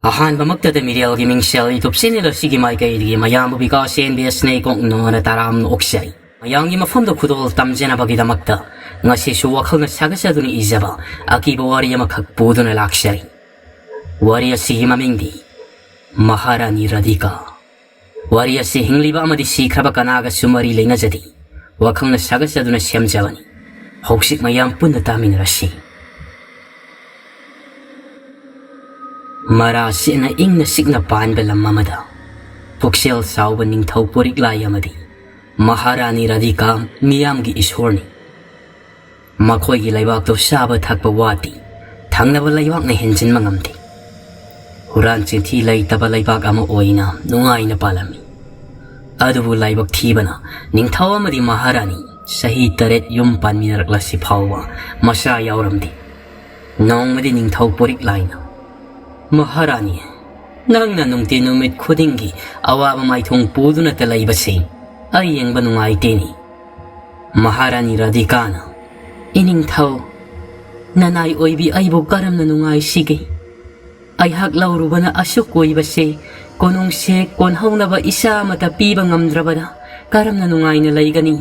ꯑꯍꯥꯟꯕꯃꯛꯇꯗ ꯃꯤꯔꯦꯜꯒꯤ ꯃꯤꯡꯁꯦꯜ ꯏꯊꯨꯞꯁꯤꯟꯅꯤꯂꯁꯤꯒꯤ ꯃꯥꯏꯀꯩꯗꯒꯤ ꯃꯌꯥꯝꯕꯨ ꯕꯤꯀꯥꯁ CNBSꯅ ꯀꯣꯛꯅꯣꯅ ꯇꯔꯥꯝꯅ ꯑꯣꯛꯆꯔꯤ ꯃꯌꯥꯝꯒꯤ ꯃꯐꯝꯗ ꯈꯨꯗꯣꯜ ꯇꯝꯖꯅꯕꯒꯤꯗꯃꯛꯇ ꯉꯁꯤꯁꯨ ꯋꯥꯈꯜꯅ ꯁꯥꯒꯠꯆꯗꯨꯅ ꯏꯖꯕ ꯑꯀꯤꯕ ꯋꯥꯔꯤ ꯑꯃꯈꯛ ꯄꯨꯗꯨꯅ ꯂꯥꯛꯆꯔꯤ ꯋꯥꯔꯤ ꯑꯁꯤꯒꯤ ꯃꯃꯤꯡꯗꯤ ꯃꯍꯥꯔꯥꯅꯤ ꯔꯥꯙꯤꯀꯥ ꯋꯥꯔꯤ ꯑꯁꯤ ꯍꯤꯡꯂꯤꯕ ꯑꯃꯗꯤ ꯁꯤꯈ꯭ꯔꯕ ꯀꯅꯥꯒꯁꯨ ꯃꯔꯤ ꯂꯩꯅꯖꯗꯦ ꯋꯥꯈꯜꯅ ꯁꯥꯒꯠꯆꯗꯨꯅ ꯁꯦꯝꯖꯕꯅꯤ ꯍꯧꯖꯤꯛ ꯃꯌꯥꯝ ꯄꯨꯟꯅ ꯇꯥꯃꯤꯟꯅꯔꯁꯤ ꯃꯔꯥ ꯁꯦꯠꯅ ꯏꯪꯅ ꯆꯤꯛꯅ ꯄꯥꯟꯕ ꯂꯝ ꯑꯃꯗ ꯄꯨꯛꯆꯦꯜ ꯆꯥꯎꯕ ꯅꯤꯡꯊꯧ ꯄꯣꯔꯤꯛꯂꯥꯏ ꯑꯃꯗꯤ ꯃꯍꯥꯔꯥꯅꯤ ꯔꯥꯙꯤꯀꯥ ꯃꯤꯌꯥꯝꯒꯤ ꯏꯁꯣꯔꯅꯤ ꯃꯈꯣꯏꯒꯤ ꯂꯩꯕꯥꯛꯇꯨ ꯆꯥꯕ ꯊꯛꯄ ꯋꯥꯠꯇꯦ ꯊꯪꯅꯕ ꯂꯩꯕꯥꯛꯅ ꯍꯦꯟꯖꯤꯟꯕ ꯉꯝꯗꯦ ꯍꯨꯔꯥꯟ ꯆꯤꯟꯊꯤ ꯂꯩꯇꯕ ꯂꯩꯕꯥꯛ ꯑꯃ ꯑꯣꯏꯅ ꯅꯨꯡꯉꯥꯏꯅ ꯄꯥꯜꯂꯝꯃꯤ ꯑꯗꯨꯕꯨ ꯂꯥꯏꯕꯛ ꯊꯤꯕꯅ ꯅꯤꯡꯊꯧ ꯑꯃꯗꯤ ꯃꯍꯥꯔꯥꯅꯤ ꯆꯍꯤ 9 ꯌꯨꯝ ꯄꯥꯟꯃꯤꯟꯅꯔꯛꯂꯁꯤ ꯐꯥꯎꯕ ꯃꯆꯥ ꯌꯥꯎꯔꯝꯗꯦ ꯅꯣꯡꯃꯗꯤ ꯅꯤꯡꯊꯧ ꯄꯣꯔꯤꯛꯂꯥꯏꯅ ꯃꯍꯥꯔꯥꯅꯤ ꯅꯪꯅ ꯅꯨꯡꯇꯤ ꯅꯨꯃꯤꯠ ꯈꯨꯗꯤꯡꯒꯤ ꯑꯋꯥꯕ ꯃꯥꯏꯊꯣꯡ ꯄꯨꯗꯨꯅꯇ ꯂꯩꯕꯁꯤ ꯑꯩ ꯌꯦꯡꯕ ꯅꯨꯡꯉꯥꯏꯇꯦꯅꯤ ꯃꯍꯥꯔꯥꯅꯤ ꯔꯥꯙꯤꯀꯥꯅ ꯏꯅꯤꯡꯊꯧ ꯅꯅꯥꯏ ꯑꯣꯏꯕꯤ ꯑꯩꯕꯨ ꯀꯔꯝꯅ ꯅꯨꯡꯉꯥꯏꯁꯤꯒꯦ ꯑꯩꯍꯥꯛ ꯂꯧꯔꯨꯕꯅ ꯑꯁꯨꯛ ꯀꯣꯏꯕꯁꯦ ꯀꯣꯅꯨꯡꯁꯦ ꯀꯣꯟꯍꯧꯅꯕ ꯏꯆꯥ ꯑꯃꯠꯇ ꯄꯤꯕ ꯉꯝꯗ꯭ꯔꯕꯗ ꯀꯔꯝꯅ ꯅꯨꯡꯉꯥꯏꯅ ꯂꯩꯒꯅꯤ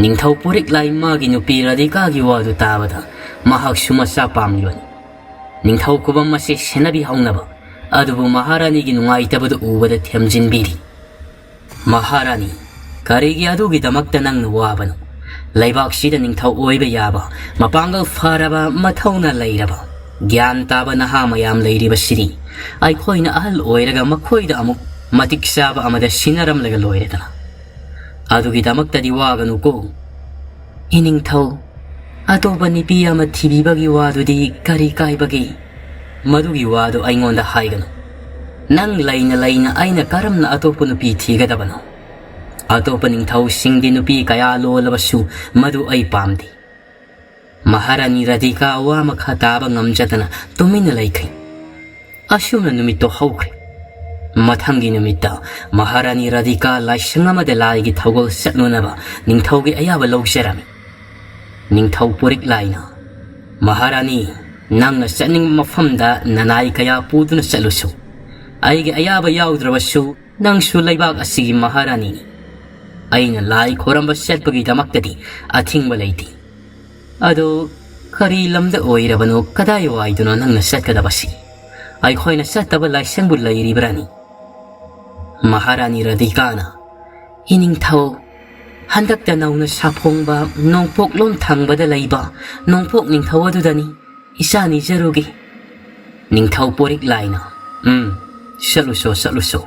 ꯅꯤꯡꯊꯧ ꯄꯣꯔꯤꯛꯂꯥꯏ ꯃꯥꯒꯤ ꯅꯨꯄꯤ ꯔꯥꯙꯤꯀꯥꯒꯤ ꯋꯥꯗꯨ ꯇꯥꯕꯗ ꯃꯍꯥꯛꯁꯨ ꯃꯆꯥ ꯄꯥꯝꯂꯤꯕꯅꯤ ꯅꯤꯡꯊꯧ ꯈꯨꯕꯝ ꯑꯁꯤ ꯁꯦꯟꯅꯕꯤꯍꯧꯅꯕ ꯑꯗꯨꯕꯨ ꯃꯍꯥꯔꯥꯅꯤꯒꯤ ꯅꯨꯡꯉꯥꯏꯇꯕꯗꯨ ꯎꯕꯗ ꯊꯦꯝꯖꯤꯟꯕꯤꯔꯤ ꯃꯍꯥꯔꯥꯅꯤ ꯀꯔꯤꯒꯤ ꯑꯗꯨꯒꯤꯗꯃꯛꯇ ꯅꯪꯅ ꯋꯥꯕꯅꯣ ꯂꯩꯕꯥꯛꯁꯤꯗ ꯅꯤꯡꯊꯧ ꯑꯣꯏꯕ ꯌꯥꯕ ꯃꯄꯥꯡꯒꯜ ꯐꯔꯕ ꯃꯊꯧꯅ ꯂꯩꯔꯕ ꯒ꯭ꯌꯥꯟ ꯇꯥꯕ ꯅꯍꯥ ꯃꯌꯥꯝ ꯂꯩꯔꯤꯕꯁꯤꯗꯤ ꯑꯩꯈꯣꯏꯅ ꯑꯍꯜ ꯑꯣꯏꯔꯒ ꯃꯈꯣꯏꯗ ꯑꯃꯨꯛ ꯃꯇꯤꯛ ꯆꯥꯕ ꯑꯃꯗ ꯁꯤꯟꯅꯔꯝꯂꯒ ꯂꯣꯏꯔꯦꯗꯅ ꯑꯗꯨꯒꯤꯗꯃꯛꯇꯗꯤ ꯋꯥꯒꯅꯨꯀꯣ ꯏꯅꯤꯡꯊꯧ ꯑꯇꯣꯞꯄ ꯅꯨꯄꯤ ꯑꯃ ꯊꯤꯕꯤꯕꯒꯤ ꯋꯥꯗꯨꯗꯤ ꯀꯔꯤ ꯀꯥꯏꯕꯒꯦ ꯃꯗꯨꯒꯤ ꯋꯥꯗꯨ ꯑꯩꯉꯣꯟꯗ ꯍꯥꯏꯒꯅꯨ ꯅꯪ ꯂꯩꯅ ꯂꯩꯅ ꯑꯩꯅ ꯀꯔꯝꯅ ꯑꯇꯣꯞꯄ ꯅꯨꯄꯤ ꯊꯤꯒꯗꯕꯅꯣ ꯑꯇꯣꯞꯄ ꯅꯤꯡꯊꯧꯁꯤꯡꯗꯤ ꯅꯨꯄꯤ ꯀꯌꯥ ꯂꯣꯜꯂꯕꯁꯨ ꯃꯗꯨ ꯑꯩ ꯄꯥꯝꯗꯦ ꯃꯍꯥꯔꯥꯅꯤ ꯔꯥꯙꯤꯀꯥ ꯋꯥ ꯃꯈꯥ ꯇꯥꯕ ꯉꯝꯖꯗꯅ ꯇꯨꯃꯤꯟꯅ ꯂꯩꯈ꯭ꯔꯦ ꯑꯁꯨꯝꯅ ꯅꯨꯃꯤꯠꯇꯣ ꯍꯧꯈ꯭ꯔꯦ ꯃꯊꯪꯒꯤ ꯅꯨꯃꯤꯠꯇ ꯃꯍꯥꯔꯥꯅꯤ ꯔꯥꯙꯤꯀꯥ ꯂꯥꯏꯁꯪ ꯑꯃꯗ ꯂꯥꯏꯒꯤ ꯊꯧꯒꯜ ꯆꯠꯅꯅꯕ ꯅꯤꯡꯊꯧꯒꯤ ꯑꯌꯥꯕ ꯂꯧꯖꯔꯝꯃꯤ ꯅꯤꯡꯊꯧ ꯄꯣꯔꯤꯛꯂꯥꯏꯅ ꯃꯍꯥꯔꯥꯅꯤ ꯅꯪꯅ ꯆꯠꯅꯤꯡꯕ ꯃꯐꯝꯗ ꯅꯅꯥꯏ ꯀꯌꯥ ꯄꯨꯗꯨꯅ ꯆꯠꯂꯨꯁꯨ ꯑꯩꯒꯤ ꯑꯌꯥꯕ ꯌꯥꯎꯗ꯭ꯔꯕꯁꯨ ꯅꯪꯁꯨ ꯂꯩꯕꯥꯛ ꯑꯁꯤꯒꯤ ꯃꯍꯥꯔꯥꯅꯤꯅꯤ ꯑꯩꯅ ꯂꯥꯏ ꯈꯣꯔꯝꯕ ꯆꯠꯄꯒꯤꯗꯃꯛꯇꯗꯤ ꯑꯊꯤꯡꯕ ꯂꯩꯇꯦ ꯑꯗꯣ ꯀꯔꯤ ꯂꯝꯗ ꯑꯣꯏꯔꯕꯅꯣ ꯀꯗꯥꯏ ꯋꯥꯏꯗꯅꯣ ꯅꯪꯅ ꯆꯠꯀꯗꯕꯁꯤ ꯑꯩꯈꯣꯏꯅ ꯆꯠꯇꯕ ꯂꯥꯏꯁꯪꯕꯨ ꯂꯩꯔꯤꯕ꯭ꯔꯥꯅꯤ ꯃꯍꯥꯔꯥꯅꯤ ꯔꯥꯙꯤꯀꯥꯅ ꯏꯅꯤꯡꯊꯧ ꯍꯟꯗꯛꯇ ꯅꯧꯅ ꯁꯥꯐꯣꯡꯕ ꯅꯣꯡꯄꯣꯛꯂꯣꯝ ꯊꯪꯕꯗ ꯂꯩꯕ ꯅꯣꯡꯄꯣꯛ ꯅꯤꯡꯊꯧ ꯑꯗꯨꯗꯅꯤ ꯏꯆꯥ ꯅꯤꯖꯔꯨꯒꯦ ꯅꯤꯡꯊꯧ ꯄꯣꯔꯤꯛꯂꯥꯏꯅ ꯆꯠꯂꯨꯁꯣ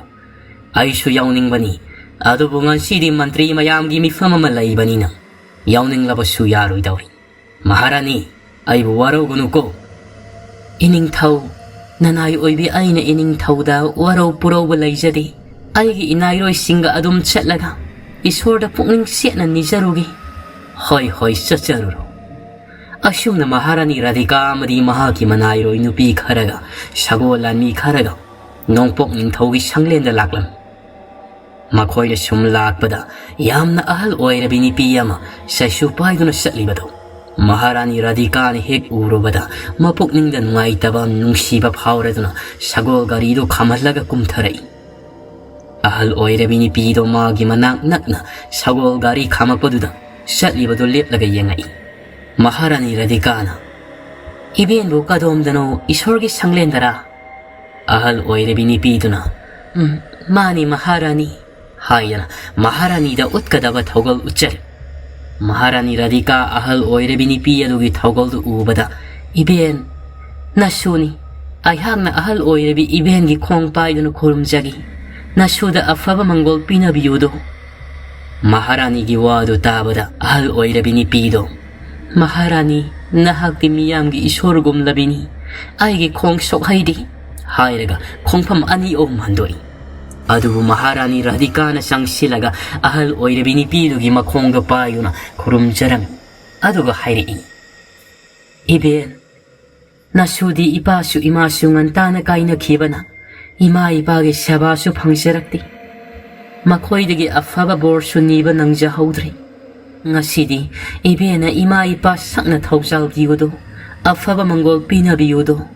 ꯑꯩꯁꯨ ꯌꯥꯎꯅꯤꯡꯕꯅꯤ ꯑꯗꯨꯕꯨ ꯉꯁꯤꯗꯤ ꯃꯟꯇ꯭ꯔꯤ ꯃꯌꯥꯝꯒꯤ ꯃꯤꯐꯝ ꯑꯃ ꯂꯩꯕꯅꯤꯅ ꯌꯥꯎꯅꯤꯡꯂꯕꯁꯨ ꯌꯥꯔꯣꯏꯗꯧꯔꯤ ꯃꯍꯥꯔꯥꯅꯤ ꯑꯩꯕꯨ ꯋꯥꯔꯧꯒꯅꯨꯀꯣ ꯏꯅꯤꯡꯊꯧ ꯅꯅꯥꯏ ꯑꯣꯏꯕꯤ ꯑꯩꯅ ꯏꯅꯤꯡꯊꯧꯗ ꯋꯥꯔꯧ ꯄꯨꯔꯧꯕ ꯂꯩꯖꯗꯦ ꯑꯩꯒꯤ ꯏꯅꯥꯏꯔꯣꯏꯁꯤꯡꯒ ꯑꯗꯨꯝ ꯆꯠꯂꯒ ꯏꯁꯣꯔꯗ ꯄꯨꯛꯅꯤꯡ ꯁꯦꯠꯅ ꯅꯤꯖꯔꯨꯒꯦ ꯍꯣꯏ ꯆꯠꯆꯔꯨꯔꯣ ꯑꯁꯨꯝꯅ ꯃꯍꯥꯔꯥꯅꯤ ꯔꯥꯙꯤꯀꯥ ꯑꯃꯗꯤ ꯃꯍꯥꯛꯀꯤ ꯃꯅꯥꯏꯔꯣꯏ ꯅꯨꯄꯤ ꯈꯔꯒ ꯁꯒꯣꯜ ꯂꯥꯟꯃꯤ ꯈꯔꯒ ꯅꯣꯡꯄꯣꯛ ꯅꯤꯡꯊꯧꯒꯤ ꯁꯪꯂꯦꯟꯗ ꯂꯥꯛꯂꯝꯃꯤ ꯃꯈꯣꯏꯅ ꯁꯨꯝ ꯂꯥꯛꯄꯗ ꯌꯥꯝꯅ ꯑꯍꯜ ꯑꯣꯏꯔꯕꯤ ꯅꯨꯄꯤ ꯑꯃ ꯆꯩꯁꯨ ꯄꯥꯏꯗꯨꯅ ꯆꯠꯂꯤꯕꯗꯣ ꯃꯍꯥꯔꯥꯅꯤ ꯔꯥꯙꯤꯀꯥꯅ ꯍꯦꯛ ꯎꯔꯨꯕꯗ ꯃꯄꯨꯛꯅꯤꯡꯗ ꯅꯨꯡꯉꯥꯏꯇꯕ ꯅꯨꯡꯁꯤꯕ ꯐꯥꯎꯔꯗꯨꯅ ꯁꯒꯣꯜ ꯒꯥꯔꯤꯗꯨ ꯈꯥꯝꯍꯜꯂꯒ ꯀꯨꯝꯊꯔꯛꯏ ꯑꯍꯜ ꯑꯣꯏꯔꯕꯤ ꯅꯨꯄꯤꯗꯣ ꯃꯥꯒꯤ ꯃꯅꯥꯛ ꯅꯛꯅ ꯁꯒꯣꯜ ꯒꯥꯔꯤ ꯈꯥꯝꯃꯛꯄꯗꯨꯗ ꯆꯠꯂꯤꯕꯗꯨ ꯂꯦꯞꯂꯒ ꯌꯦꯡꯉꯛꯏ ꯃꯍꯥꯔꯥꯅꯤ ꯔꯥꯙꯤꯀꯥꯅ 이벤부 까도옴다노 이솔기 상렌다라 아할 오이레비니 비두나 마니 마하라니 하이나 마하라니다 웃가다바 타오걸 우짤 마하라니 라디카 아할 오이레비니 비야도기 타오걸도 우바다 이벤 나쇼니 아이학나 아할 오이레비 이벤기 콩파이드노 고름자기 나쇼다 아파바 망골 비나비요도 마하라니기 와도 따바다 아할 오이레비니 비도 마하라니 나학디 미얌기 이소르곰 라비니 아이기 콩속 하이디 하이레가 콩팜 아니 오만도이 아두부 마하라니 라디카나 상실라가 아할 오이레비니 비두기 마콩도 빠유나 고름자람 아두가 하이리 이벤 나수디 이바수 이마수만 따나 까이나 기바나 이마 이바게 샤바수 방세락디 마코이드기 아파바 보르수 니바 낭자 하우드리 ngasi디 ibena ima ipa sakna thauchal bigodo afaba mangol pina biyodo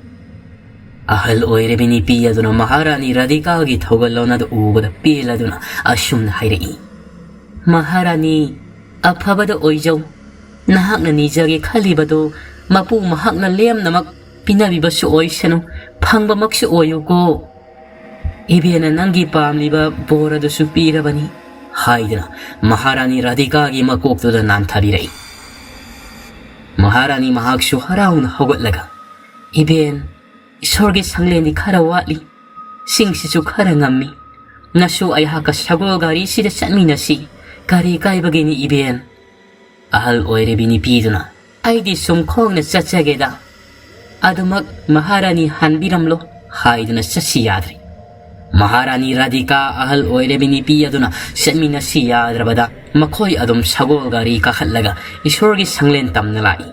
ahal oirebe nipi aduna Maharani Radhika gi thogalona da ubada peladuna asumna hairei. Maharani afabada oijau nahakna nijage khalibado mapu mahakna lemnamak pinabibasu oisanu phangbamaksu oyuko. Ibena nangi pamliba boradasu pirabani haidna Maharani Radhika gi makoktoda nam thabirei. Maharani mahaksu harauna hogatlaga iben Isorgi sanglendi khara watli singsisu khara ngammi nasu ayhaka sagol gari sida satminasi gari kaibagini iben ahal oirebini piduna aidi sumkhongna chatsageda adumak Maharani hanbiramlo haiduna sasi yadri. Maharani Radhika ahal oirebini piyaduna satminasi yadrabada makhoi adum sagol gari kakhatlaga isorgi sanglen tamna lai.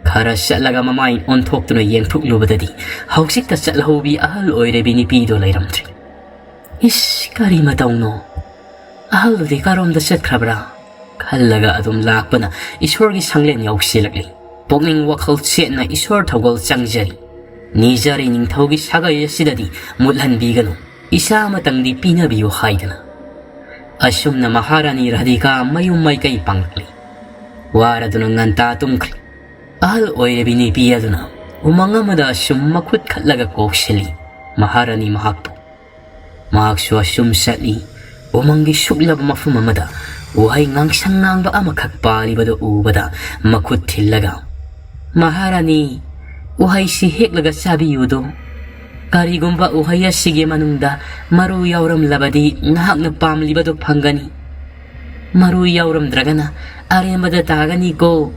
Khara satlaga mamain onthokduna yengthuklubadadi hausikta satlahobi ahal oirebi nipido lairamtri. Is kari matawno ahaludi karomda satkrabra khallaga adum lakpana isorgi sanglen yausilakli pokning wakhal chetna isor thogol changjari nijari ningthogi sagay asidadi muthanbiganu isa matangdi pinabiyo haidana. Asumna Maharani Radhika mayum maikai pangli waraduna nganta tumkri ahal oirebi nipiyaduna umangamada asum makhut khatlaga koksili Maharani mahakpu. Mahaksu asum satli umangi suklaba mafum amada uhay ngangsang ngangba amakak palibada ubada makhut thillaga Maharani uhay si heklaga sabiyudo karigumba uhay asige manungda maru yauram labadi nahakna pamlibado phangani maru yauram dragana aremada tagani ko.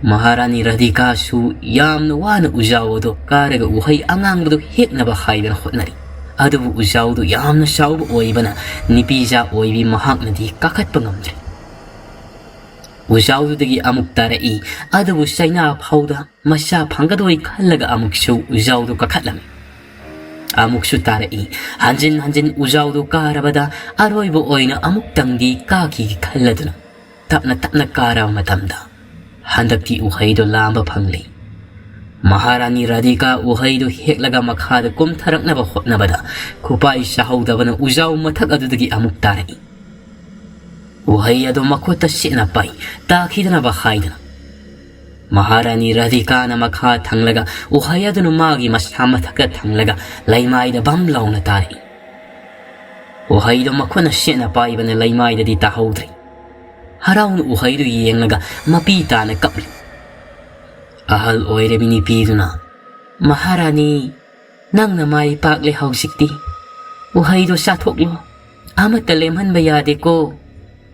Maharani Radhika su yamna wana ujawodo karaga uhay angangbado heknaba haidana hotnari. Adubu ujawodo yamna shawba oibana nipija oibi mahaknadi kakatpa ngamdri. Ujawodagi amuk tarai adubu saina phauda masa phangadoi khallaga amuksu ujawodo kakatlami. Amuksu tarai hanjin ujawodo karabada aroibo oina amuk tangdi kaki khalladuna tapna karaba matamda handakti uhaido lamba phangli. Maharani Radhika uhaido heklaga makhada kumtharaknaba hotnabada kupai sahaudabana ujaw mathak adudagi amuk tarai. Uhai ado makhota sena pai takhidanaba haidana. Maharani Radhika na makha thanglaga uhai ado magi masa mathaka thanglaga laimaida bam launa tarai. Uhaido makhona sena pai bana laimaida di tahaudri. Haraun uhaido yenglaga mapita na kapli. Ahal oirebi nipiduna Maharani nang na may pakli hausikti uhaido sathoklo amata lemhan bayade ko.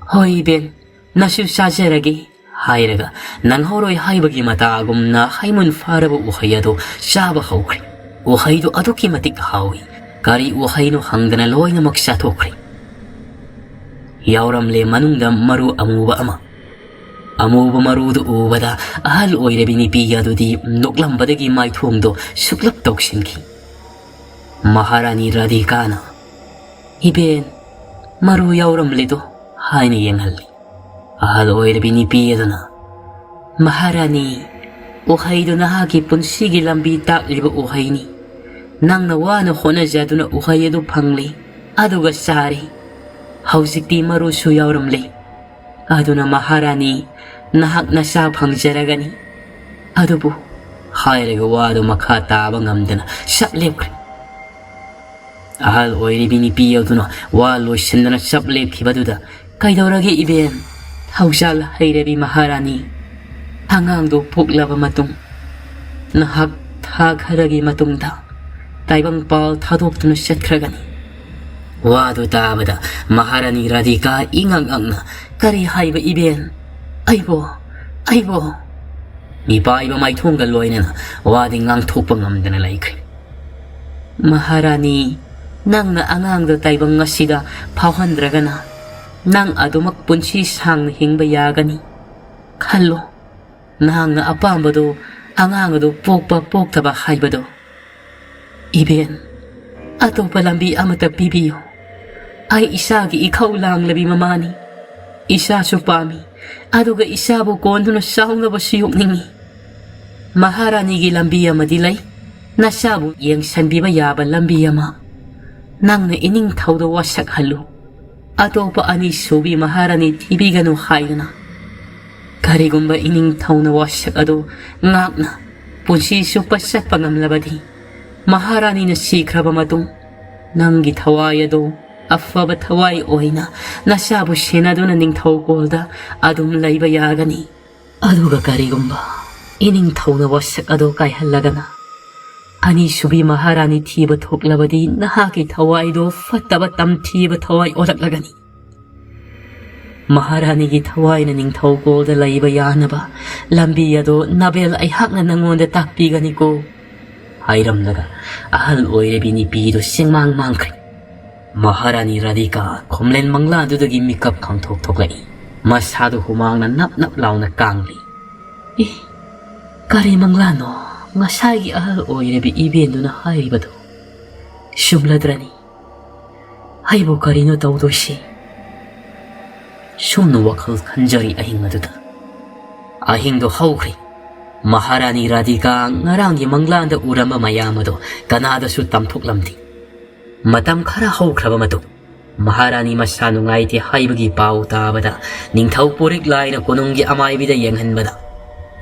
Hoy ben nasu sajaragi hairaga nang horoi haibagi matagum na haimun faraba uhayado saba haukri. Uhaido aduki matik hawi kari uhaido hangdana loina maksathokri. Yauramle manungda maru amuba ama. Amuba marudu ubada ahal oirebi nipiyadudi noklambadagi maithongdo suklap toksinki. Maharani Radhikana iben maru yauramledo haina yenghalli. Ahal oirebi nipiyaduna Maharani uhaido nahagi punsigi lambi takliba uhaini nangna wana honajaduna uhayado phangli aduga sari. Hausikti maru su yauramle aduna Maharani nahak nasa phangjaragani adubu hairaga wado makha taba ngamdana saplepkri. Ahal oirebi nipiyaduna wa loisandana saplepkibaduda kaidoragi iben hausal hairebi Maharani hangangdo poklaba matung nahak thagharagi matungda taibang pal thadokduna satkragani. Wado tabada Maharani Radhika ingang-angna kari haiba iben aibo mipaiba maithongga loinana wadi ngangthokpa ngamdana laikri. Maharani nangna angangda taibang ngasida phauhandragana nang adumak punsi sangna hingba yagani khallo nangna apambado angangado poktaba haibado iben atopa lambi amata pibiyo ay isagi ikaw lang labi mamani isa supami aduga isabo konduna saunga basiyok ningi. Maharani gi lambi amadilay nasabu yengsanbiba yaba lambi ama nangna ining thawda wasak halu atopa ani subi Maharani thibiganu haiduna karigumba ining thawna wasak ado ngakna punsi supa satpa ngamlabadi Maharani na sikraba matung nangi thawai ado afaba thawai oina nasabu senaduna ningthaw kolda adum laiba yagani aduga karigumba ining thawna wasak ado kai hallagana ani subi Maharani thiba thoklabadi nahaki thawai do fattaba tam thiba thawai olaklagani Maharani gi thawai na ningthaw kolda laiba yanaba lambi ado nabel ai hakna nangonda takpigani ko hairamnaga ahal oirebi ni pido singmang mangkri Maharani Radhika khomlen mangla dudagi mikap khangthok thoklai masadu humang na nap launa kangli kari mangla no ngasagi ahal oirebi ibendo na hairibado shumladrani haibo karino tawdoshi shumno wakhal khanjari ahing aduda ahing do hawkri Maharani Radhika ngarangi manglanda urama mayamado kanada su tamthoklamdi matam khara hawkraba matu Maharani masanu ngaiti haibagi pau tabada ningthau porik laina konungi amaibida yenghanbada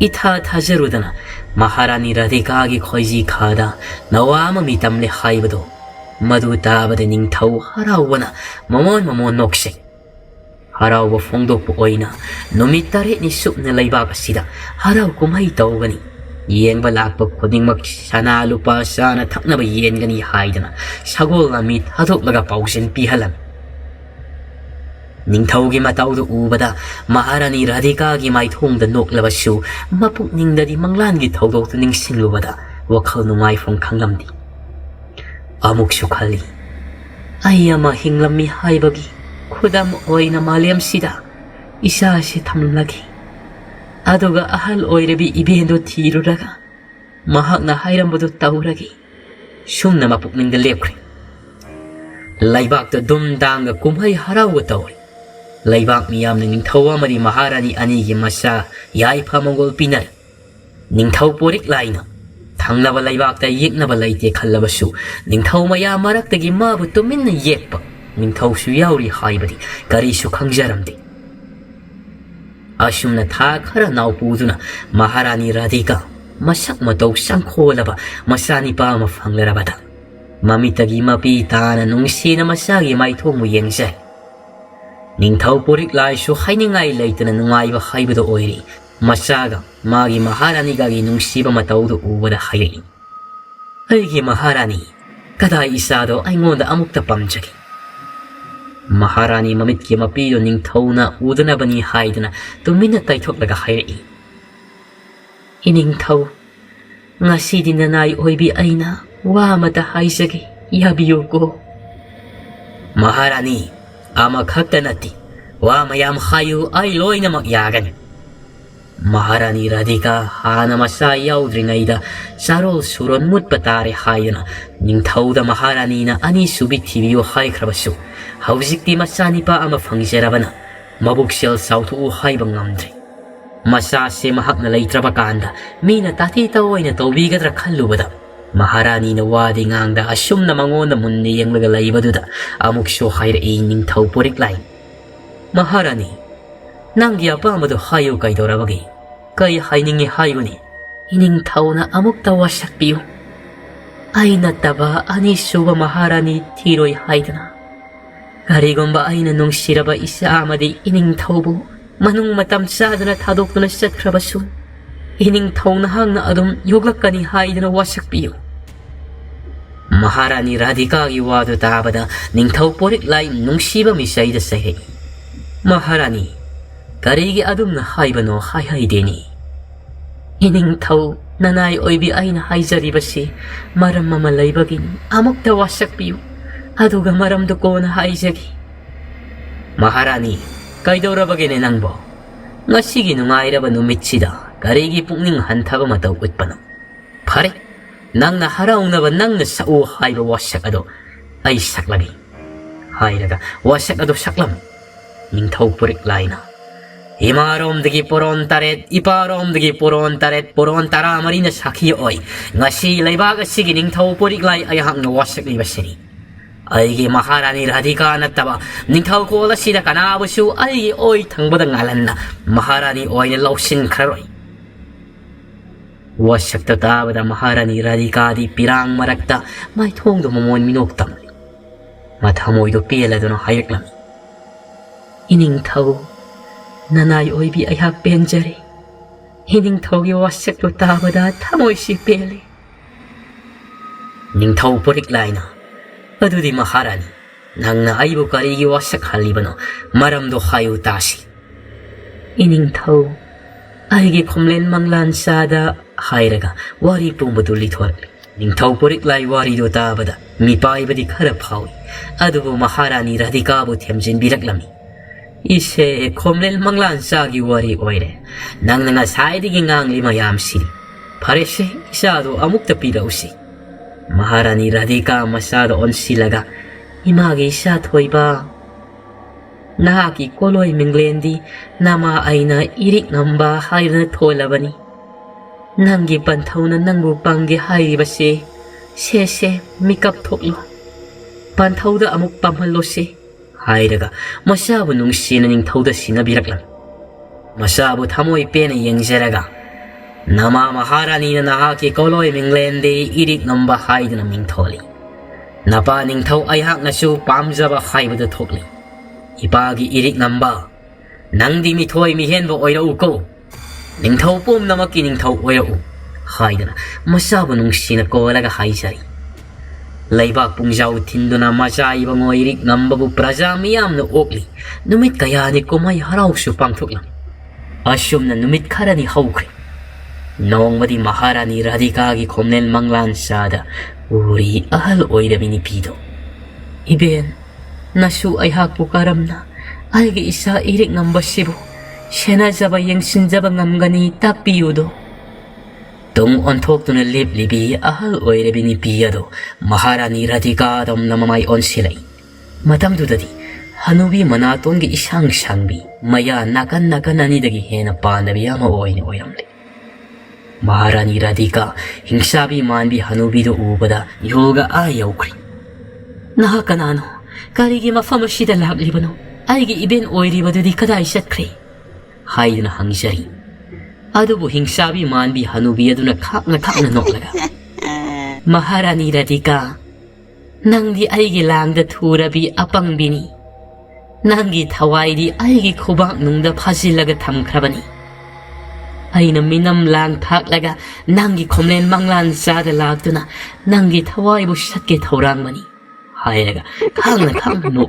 itha thajarudana Maharani Radhika gi khoiji khada nawama mitamle haibado madu tabada ningthau harawana mamon nokse harawa fongdokpu oina numit tare ni supna laibak asida haraw kumai tawgani yengba lakpa khudingmak sana lupa sana thaknaba yengani haidana sagol na mit hadoklaga pausen pihalan ningthaugi matawdu ubada Maharani Radhika gi maithongda noklabasu mapukningdadi manglangi thawdoktu ningsinglubada wakhal nungai phong khanglamdi amuksu khali ayama hinglammi haibagi khudam oina malem sida isa se thamlagi aduga ahal oirebi ibendo thiruraga mahakna hairambadu tawragi shumna mapukningda lepkhri laibak to dumdanga kumhai harawa tawri laibak miyamna ningthawa mari Maharani ani gi masa yai phamongol pinari ningthaw porik laina thanglaba laibak ta yeknaba laite khallabasu ningthaw maya maraktagi mabu tuminna yekpa ningthaw su yauri haibadi kari su khangjaramdi ashumna tha khara nawpuduna Maharani Radhika masak mataw sangkholaba masani pa ma phanglarabada mamitagi mapi tana nungsina masagi maithong mu yengse ningthaw porik lai su hainingai leitana nungaiba haibado oiri masaga magi Maharani gagi nungsiba matawdu ubada hairi aigi Maharani kadai isado aingonda amukta pamjagi Maharani mamitki mapido ningthawna udanabani haidana tumina taithoklaga hairi iningthaw ngasidi nanai oibi aina wa mata haisagi yabiyo ko Maharani ama khakta nati wa mayam khayu ai loina mak yagan Maharani Radhika hana masa yaudringaida sarol suron mut patare haidana ningthawda Maharani na ani subi thibiyo haikhrabasu haujikti masani pa ama phangjerabana mabuksel sauthu haibang ngamdri masa se mahakna leitraba kanda mina tati tawoina tawbigadra khallubada Maharani na wadi ngangda asumna mangonda munni yenglaga laibaduda amuk so haira e ningthaw porik lai Maharani nangi apamadu hayo kaidorabagi kai hainingi hayuni iningthawna amuk tawasakpiyo aina taba ani suba Maharani thiroi haidana karigomba aina nungsiraba isa amadi iningthawbu manung matam sadana thadokna satkhrabasu iningthawna hangna adum yoglakani haidana wasakpiyo Maharani Radhika gi wadu tabada ningthaw porik lai nungsiba misaida sahi Maharani karigi adumna haibano haideni iningthaw nanai oibi aina haijaribasi maram mama laibagin amukta wasakpiyo aduga maram do kona haijagi Maharani kaidorabagene nangbo ngasigi nungairaba numitsida karigi pukning hantaba mataw utpano phare nangna haraunaba nangna sao haiba wasak ado ai saklagi hairaga wasak ado saklam ningthaw porik laina Imaromdagi poron taret, iparomdagi poron taret, poron tara marina sakhi oi. Ngasi laibag asigi ningthau poriklai ayahang na wasak ni basini. Aigi Maharani Radhika nataba ningthau ko la sida kanabusu aigi oi thangbada ngalan na Maharani oi na lausin kharoi. Wasak tatabada Maharani Radhika di pirang marakta mai thong do momon minok tamli. Mathamoy do pela do no hayaklam. Ining thau nanay oi bi ayhak penjari. Ining thau gi wasak tatabada thamoy si pele. Ning thau poriklai na Adudi Maharani nang na aibu karigi wasak halibano maramdo hayu tasi. Ining thau aigi khomlen manglan sada hairaga wari pumbaduli thorli. Ning thau poriklai wari do tabada mipai badi khara phawi. Adubu Maharani Radhika bu themjin biraklami. Ise khomlen manglan sagi wari oire. Nang nga saidi gi ngangli mayam siri. Parese isado amukta pirausi. Maharani Radhika masado onsilaga imagi sa thoiba nahaki koloi minglendi nama aina irik ngamba haina tholabani nangi panthauna nangbu pangge haibase se mikap thoklo panthauda amuk pamhallo se hairaga masabu nungsina ning thauda sinabiraklam masabu thamoi pena yengjaraga Nama Maharani na nahaki koloi minglendi irik ngamba haidana mingtholi. Napa ningthau ayhak nasu pamjaba haibada thokli. Ipagi irik ngamba. Nangdi mithoi mihenbo oira uko. Ningthau pum namaki ningthau oira u. Haidana masabu nungsina kolaga haisari. Laibak pungjau tinduna masai bango irik ngambabu praja miyam na okli. Numit kayani kumay haraw su pangthoklam. Asyum na numit karani haukri. Nongmadi Maharani Radhika gi khomnen manglan sada uri ahal oirabini pido. Iben nasu ayhak pukaramna aigi isa irik ngambasibu shena jaba yengsin jaba ngamgani tapiyudo. Tung onthok tuna lip libi ahal oirabini piyado Maharani Radhika dam namamai onsilai. Matam dudadi hanubi manaton gi isang sangbi maya nakan anidagi hena panabi ama oine oyamli. Maharani Radhika hingsabi manbi hanubido ubada yoga ayaukri. Naha kanano karigi mafamashida laglibano aigi iben oiribadudi kadai satkri. Haiduna hangjari. Adubu hingsabi manbi hanubi aduna kakna noklaga. Maharani Radhika nangdi aigi langda thurabi apangbini. Nangi thawaidi aigi khubak nungda phasilaga thamkrabani. Aina minam lang thaklaga nangi khomlen manglan sada lagtuna nangi thawai bu satke thorangmani hairaga khangna no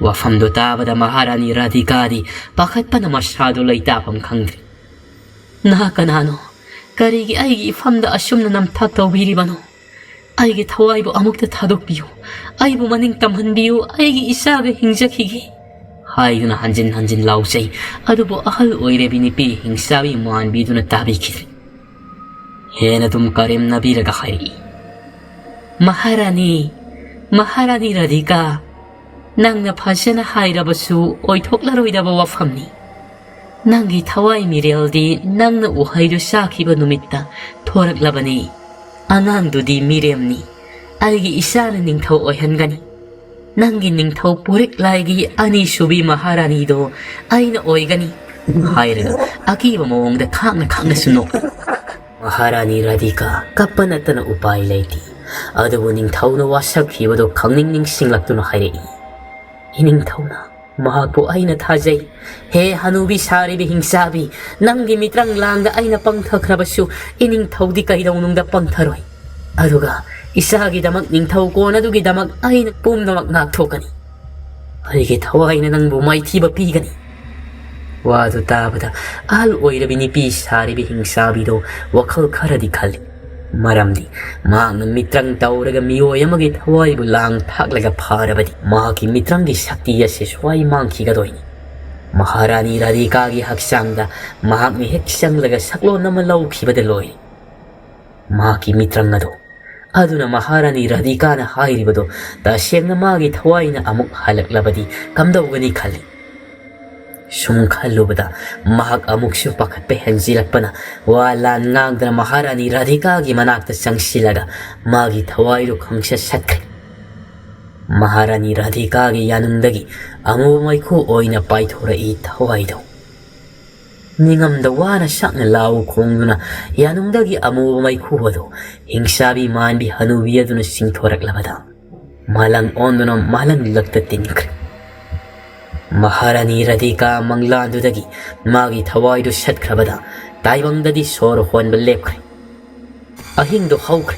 wafam do tabada Maharani Radhika di pakhat pana masado laita pam khangdri na kanano karigi aigi famda asumna nam thak tawbiri bano aigi thawai bu amukta thadok biu aibu maning tamhan biu aigi isaga hingjakhigi Haiduna hanjin lausay adubo ahal oirebini pi hingsabi manbiduna tabikidri. Hena tum karim nabiraga khari. Maharani Radhika nangna phasana hairabasu oithoklaroi wafamni. Nangi thawai mireldi nangna uhaidu sakhiba numitta thoraklabani. Anangdudi miremni. Aigi isana ningthau oihangani. Nangi ningthau poriklai ani subi Maharani do aina oigani hairaga akiba mawongda khangna suno Maharani Radhika kapanatana upai laiti adubu ningthau na wasak hibado khangning singlaktuna hairei iningthau na mahakpo aina thajai he hanubi saribi hingsabi nangi mitrang langda aina pangthakrabasu iningthau di kaidawnungda pangtharoi aduga Isagi damak ningthau ko na dugi damak ay pum namak ngakthokani. Aigi thawai na nang bumay tiba pigani. Wado tabada al oirabini pi saribi hingsabi do wakal karadi khali. Maramdi maang na mitrang tauraga miyoy amagi thawai bulang thaklaga pharabadi. Mahaki mitrang di saktiya se swai mangki gadoini. Maharani Radhika gi Hakchang da mahak ni Hakchang laga saklo namalaw kibadaloy. Mahaki mitrang na do. Aduna Maharani Radhika na hairibado da siyang na magi thawai na amuk halaklabadi kamdawgani khali. Sum khalubada mahak amuksu pakatpe henjilakpana walan ngangdana Maharani Radhika gi manakta sangsilaga magi thawairu khangsa satkre. Maharani Radhika gi yanungdagi amu maiku oina paithora I thawaido. Ningamda wana sakna lau khongduna yanungdagi amu maiku wado hingsabi manbi hanubi aduna singthorak labada. Malang onduna malang lakta tinkre. Maharani Radhika manglandudagi magi thawaidu satkrabada taibangdadi sor honba lepkre. Ahingdo haukre.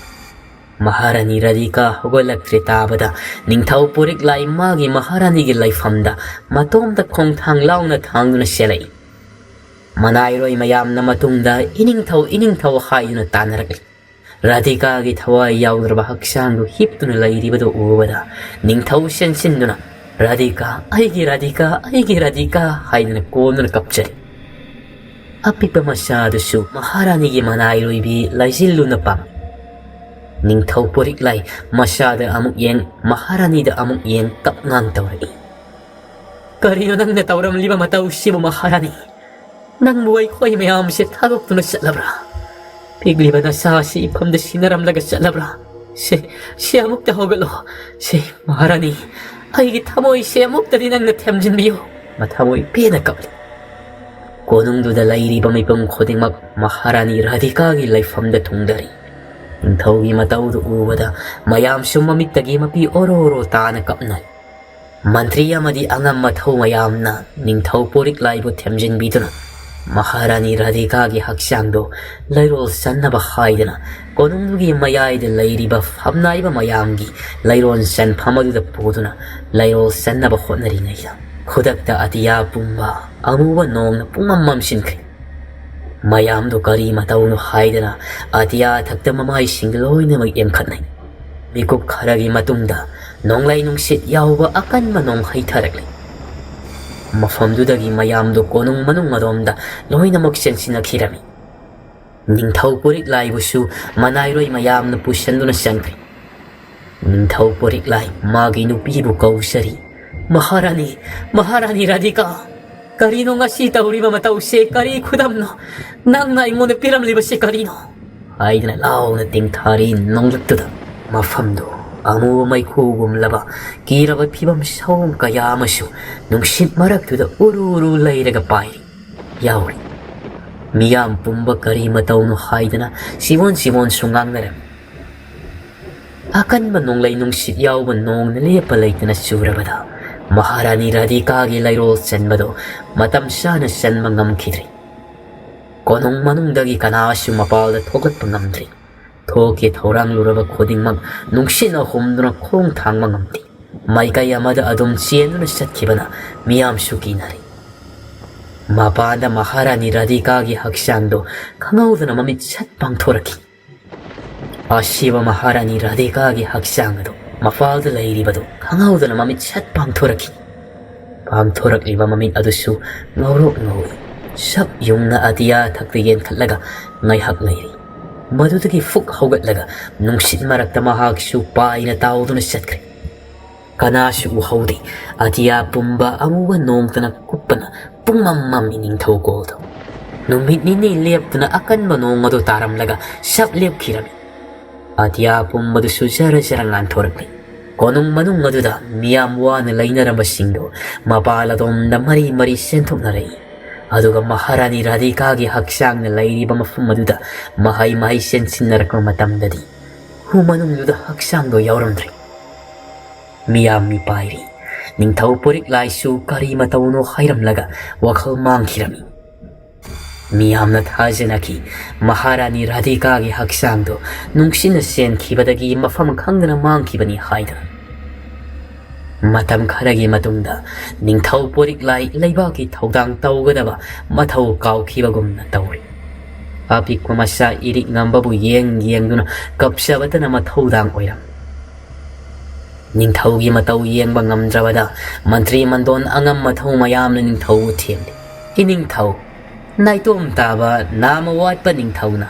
Maharani Radhika hogolaktre tabada ningthau purik lai magi Maharani gi laifamda matomda khongthang launa thangduna selai. Manairoi mayamna matungda iningthau haiduna tanarakli. Radhika gi thawai yaudraba Hakchangdu hiptuna lairibadu ubada ningthau sensinduna Radhika haiduna konuna kapchari. Apipa masyadasu Maharani gi manairoi bi laizilluna pam. Ningthau purik lai masyada amuk yeng Maharani da amuk yeng kapngang tawrai. Karino nang natawram liba mataw siya Maharani. Nang buhay ko ay mayam siya tagok to na sa labra. Pigliba na sa si ipam da sinaramlaga sa labra. Siya amuk da hogalo. Si Maharani. Ay gitamoy siya amuk da dinang natemjin biyo. Matamoy pinakapli. Konong do da lairi ba may pangkoding Maharani Radhika gi laifam da tungdari. Ningthau gi mataw do ubada mayam sumamit tagi mapi oro ta na kapnay. Mantriya madi angam mathaw mayam na ningthau purik laibo temjin biduna. Maharani Radhika gi Hakchangdo lairol sannaba haidana konunggi mayayda lairiba famnaiba mayamgi lairon san phamadu da poduna lairol sannaba hotnaringayda khudakta atiya pumba amuba nongna pumamam sinkre. Mayamdo kari matawno haidana atiya thakta mamai singloina mag emkhatnai. Mikuk kharagi matungda nonglai nungsit yauba akan manong haitharakli. Mafamdudagi mayamdo konong manong madomda loina magsensinakirami. Ningthau purik lai busu manairoi mayam na pusanduna sankri. Ningthau purik lai magi nupibu kausari. Maharani Radhika. Karino nga si tauriba mataw si kari kudamno. Nang na ingo na piramliba si karino. Ay na lao na tingtarin nong lagtuda. Mafamdo. Amu may kugum laba kiraba pibam sawong kayamasu nungsip maraktuda uru layraga pairi yauri miyam pumba kari mataw no haidana simon sungang naram akan manong lay nungsit yaw manong nalipalayta na surabada Maharani Radhika gi layrol sanbado matam sana san mangam kidri konong manong dagi kanasu mapalda thokat pangamdri Thoki thorang luraba khoding mag Nungsitna Humduna khong thang mangamti. Maikay amada Adomgi na satkibana miyam sukinari. Mapada Maharani Radhika gi Hakchangdo kangawda na mamit sat pangthoraki. Asiba Maharani Radhika gi Hakchangdo mafalda lairibado kangawda na mamit sat pangthoraki. Pangthorak liba mamit adusu ngawrok ngawi. Sab yung na atiya thaktigen khatlaga ngayhak lairi. Madudagi fuk haugatlaga nungsit marakta mahagsu paay na tao doon na satkre. Kanasu uhawdi atiya pumba amuwa nongta na kupana pumamam iningthaw goldo. Numit nini liyap na akan manong mado taramlaga sab liyap kirami. Atiya pumba do sujara sarangan thorakli. Konong manong maduda miyamwa na lainarabasingdo mapaladom na mari sentok na ray. Aduga Maharani Radhika gi Hakchang na lairiba mafum maduda mahay sensin narakang matamdadi. Humanong duda Hakchang do yauramdri. Miyam mi pairi. Ningthau purik laisu kari mataw no khairamlaga wakhal mangkirami. Miyam na thajanaki Maharani Radhika gi Hakchang do nungsina sen kibadagi mafam khangdana mangkibani haida. Matam kharagi matungda ningthau purik lai laibaki thaudang tawgadaba mathaw kawkhibagumna tawri. Apikwa masa irik ngambabu yengduna kapsabatana mathaudang oiram. Ningthau gi mataw yengba ngamdrabada mantri mandon angam mathaw mayam na ningthau thiemli. Iningthau naitom taba nama watpa ningthau na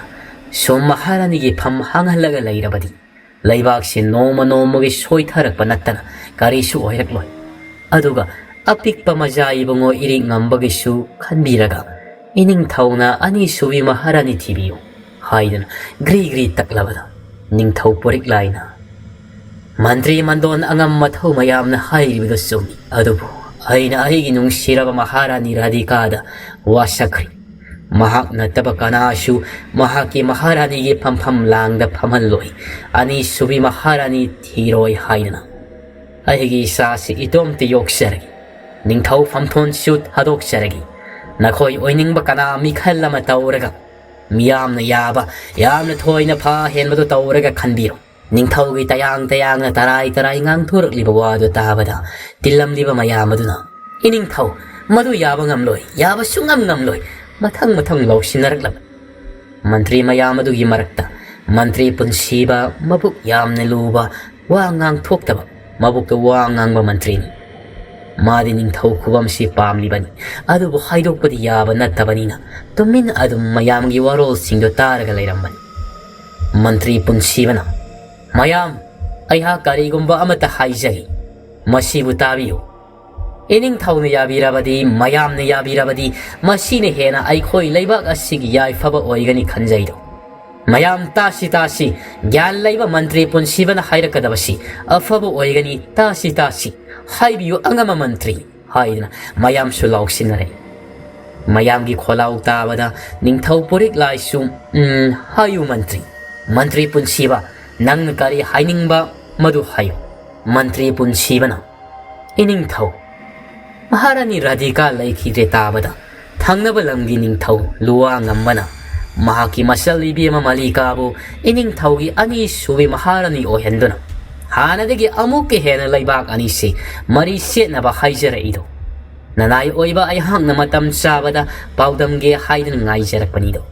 som Maharani gi pham hanghalaga lairabadi. Laibak si noma gi soitharakpa nattana karisu oirakloi. Aduga apik pamajai bango iring ngambagisu khanbiraga ining thauna ani subi Maharani thibiyo haidan gri taklabada ning thau porik laina Mantri mandon angam mathau mayamna hairibido sumi adubu aina aigi nungsiraba Maharani Radhika da wasakri mahak na tabakanashu mahaki Maharani gi pam lang da pamalloi ani subi Maharani thiroi haidana aigi sasi itom ti yoksaragi ning thau famthon shoot hadok saragi nakhoi oining bakana mikhalla ma tawraga miyamna yamna thoina pha henbado tawraga khanbiro ning thau gi tayang na tarai ngang thurak liba wadu tabada tilam liba mayam aduna ining thau madu yaba ngamloi yaba sungam ngamloi mathang law sinarak lab mantri mayam adu gi marakta mantri punsiba mabuk yamna luba wa ngang thoktaba mabuk ka wa ngang ba mantri ni madi ning thau khubam si pam libani adu bu haidok padi yaba nattabanina tumin adu mayam gi warol singdo taraga leiramban mantri punsibana Mayam, ayha karigumba amata haijagi. Masibu tabiyo. Ining thau na yabirabadi, mayam na yabirabadi, masine hena aikhoi laibak asigi yai faba oigani khanjaido. Mayam tasi, gyan laiba mantri punsiba na hairakadabasi, afaba oigani tasi, haibiyo angama mantri, haidna, mayam sulaw sinare. Mayam gi kholau tabada, ning thau porik laisum, hayu mantri punsiba, nang kari hainingba madu hayo mantri punsibana ining thau Maharani Radhika laiki retabada thangnaba lamgi ning thau luwa ngambana mahaki masali bi ma malikabu ining thau gi ani subi Maharani ohenduna hanadagi amuke hena laibak ani se mari se na ba haijara ido nanai oiba ai hang na matam sabada paudamge haidin ngai jarakpanido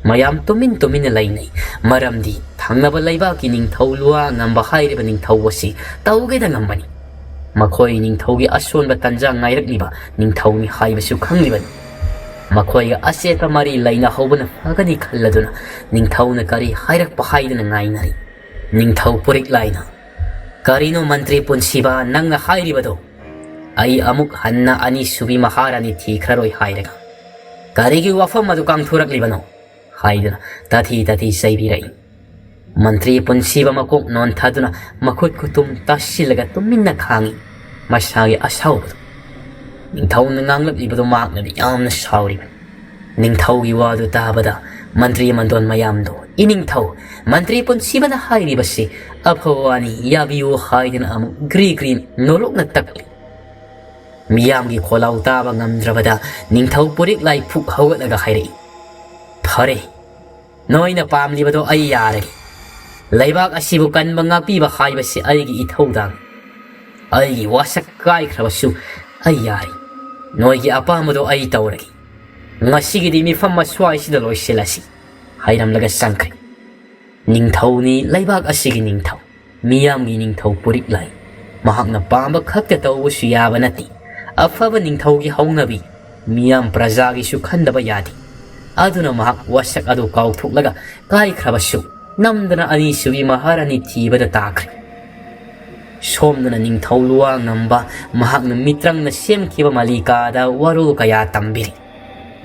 mayam tumin lainai maramdi thangnaba laibaki ning thau luwa ngamba hairiba ning thau wasi tawge da ngambani makhoi ning thau gi asonba tanja ngairakliba ning thau ni haiba su khangliban makhoi ga aseta mari laina hobana phagani khalladuna ning thau na kari hairak pa haidana ngainari ning thau purik laina karino mantri punsiba nang hairiba do ai amuk hanna ani subi Maharani thikhraroi hairaga karigi wafam madu kang thurak libano haidana tati saibirai mantri punsiba makok non thaduna makhut kutum tasilaga tuminna khangi masagi asawbado ningthau na nganglap libado makna di yamna sawri ningthau gi wadu tabada mantri mandon mayamdo iningthau mantri punsiba na hairibasi abhawani yabiyo haidana amu green nolok na takli miyam gi kholau taba ngamdrabada ningthau purik lai phuk hawalaga hairi Hare, noina pamlibado ay yaragi. Laibak asibu kan mangapi ba haibasi aygi ithaudang. Aygi wasak kai krabasu ay yari. Noigi apamado ay tauragi. Ngasigi di mi fama swai sida loy silasi. Hayram laga sangkri. Ningthau ni laibak asigi ningthau. Miyam gi ningthau purik lai. Mahak na pamba khakta tawbu suyaba nati. Afaba ningthau gi haungnabi. Miyam prajagi sukhandaba yadi. Aduna mahak wasak adu kau thuklaga kai khrabashu namdana ani subi Maharani thibada takri somdana ningthau luwa ngamba mahak na mitrang na semkiba malika da waru kaya tambiri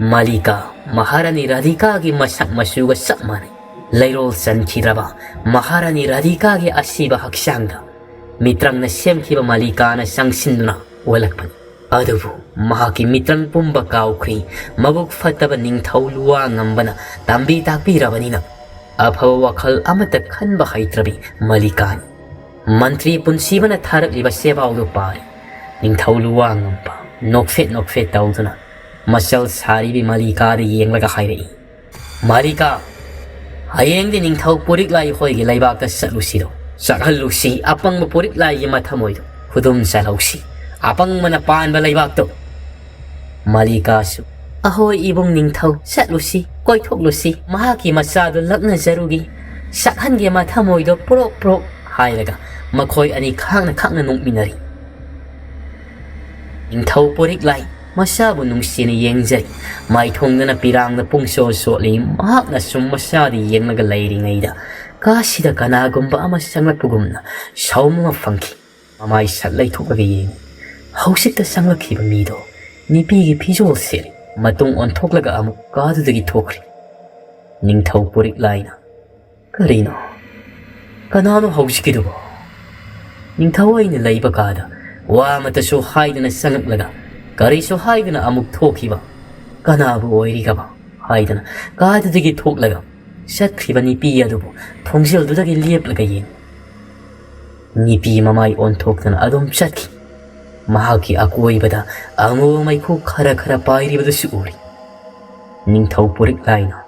malika Maharani Radhika gi masak masuga sakmani lairol sankhiraba Maharani Radhika gi asiba Hakchang mitrang na semkiba malika na sangsinduna walakpani adubu mahaki mitrang pumba kaukri mabuk fataba ningthau luwa ngambana tambi takpirabanina afhawa wakhal amata khanba haitrabi malikani mantri punsibana tharakliba sebaudu pari ningthau luwa ngamba nokfet tauduna masal saribi malika de yenglaga hairei malika hayengdi ningthau purik lai hoigi laibak ta satlusido sakhallusi apang purik lai mathamoido hudum salausi apang mana pan balai bakto malika su ahoy ibong ningthau satlusi koithoklusi mahaki masadu lakna jarugi sakhange mathamoido prok hailaga makhoi ani khangna nungminari ningthau porik lai masabu nungsina yengjari mai thongna pirangna pungso soli mahakna sum masadi yengnaga lairi ngaida kasida kanagumba ama sanglapugumna sauma fangki amai satlai thokaga yeng ꯍꯧꯖꯤꯛꯇ ꯆꯪꯂꯛꯈꯤꯕ ꯃꯤꯗꯣ ꯅꯨꯄꯤꯒꯤ ꯐꯤꯖꯣꯜ ꯁꯦꯠꯂꯤ ꯃꯇꯨꯡ ꯑꯣꯟꯊꯣꯛꯂꯒ ꯑꯃꯨꯛ ꯀꯥꯗꯨꯗꯒꯤ ꯊꯣꯛꯈ꯭ꯔꯤ ꯅꯤꯡꯊꯧ ꯄꯨꯔꯤꯛ ꯂꯥꯏꯅ ꯀꯔꯤꯅꯣ ꯀꯅꯥꯅꯣ ꯍꯧꯖꯤꯛꯀꯤꯗꯨꯕꯣ ꯅꯤꯡꯊꯧ ꯑꯩꯅ ꯂꯩꯕ ꯀꯥꯗ ꯋꯥ ꯑꯃꯠꯇꯁꯨ ꯍꯥꯏꯗꯅ ꯆꯪꯂꯛꯂꯒ ꯀꯔꯤꯁꯨ ꯍꯥꯏꯗꯅ ꯑꯃꯨꯛ ꯊꯣꯛꯈꯤꯕ ꯀꯅꯥꯕꯨ ꯑꯣꯏꯔꯤꯒꯕ ꯍꯥꯏꯗꯅ ꯀꯥꯗꯨꯗꯒꯤ ꯊꯣꯛꯂꯒ ꯆꯠꯈ꯭ꯔꯤꯕ ꯅꯨꯄꯤ ꯑꯗꯨꯕꯨ ꯊꯣꯡꯖꯦꯜꯗꯨꯗꯒꯤ ꯂꯦꯞꯂꯒ ꯌꯦꯡ ꯅꯨꯄꯤ ꯃꯃꯥꯏ ꯑꯣꯟꯊꯣꯛꯇꯨꯅ ꯑꯗꯨꯝ ꯆꯠꯈꯤ ꯃꯍꯥꯛꯀꯤ ꯑꯀꯣꯏꯕꯗ ꯑꯉꯧ ꯃꯩꯈꯨ ꯈꯔ ꯄꯥꯏꯔꯤꯕꯗꯨꯁꯨ ꯎꯔꯤ ꯅꯤꯡꯊꯧ ꯄꯨꯔꯤꯛ ꯂꯥꯏꯅ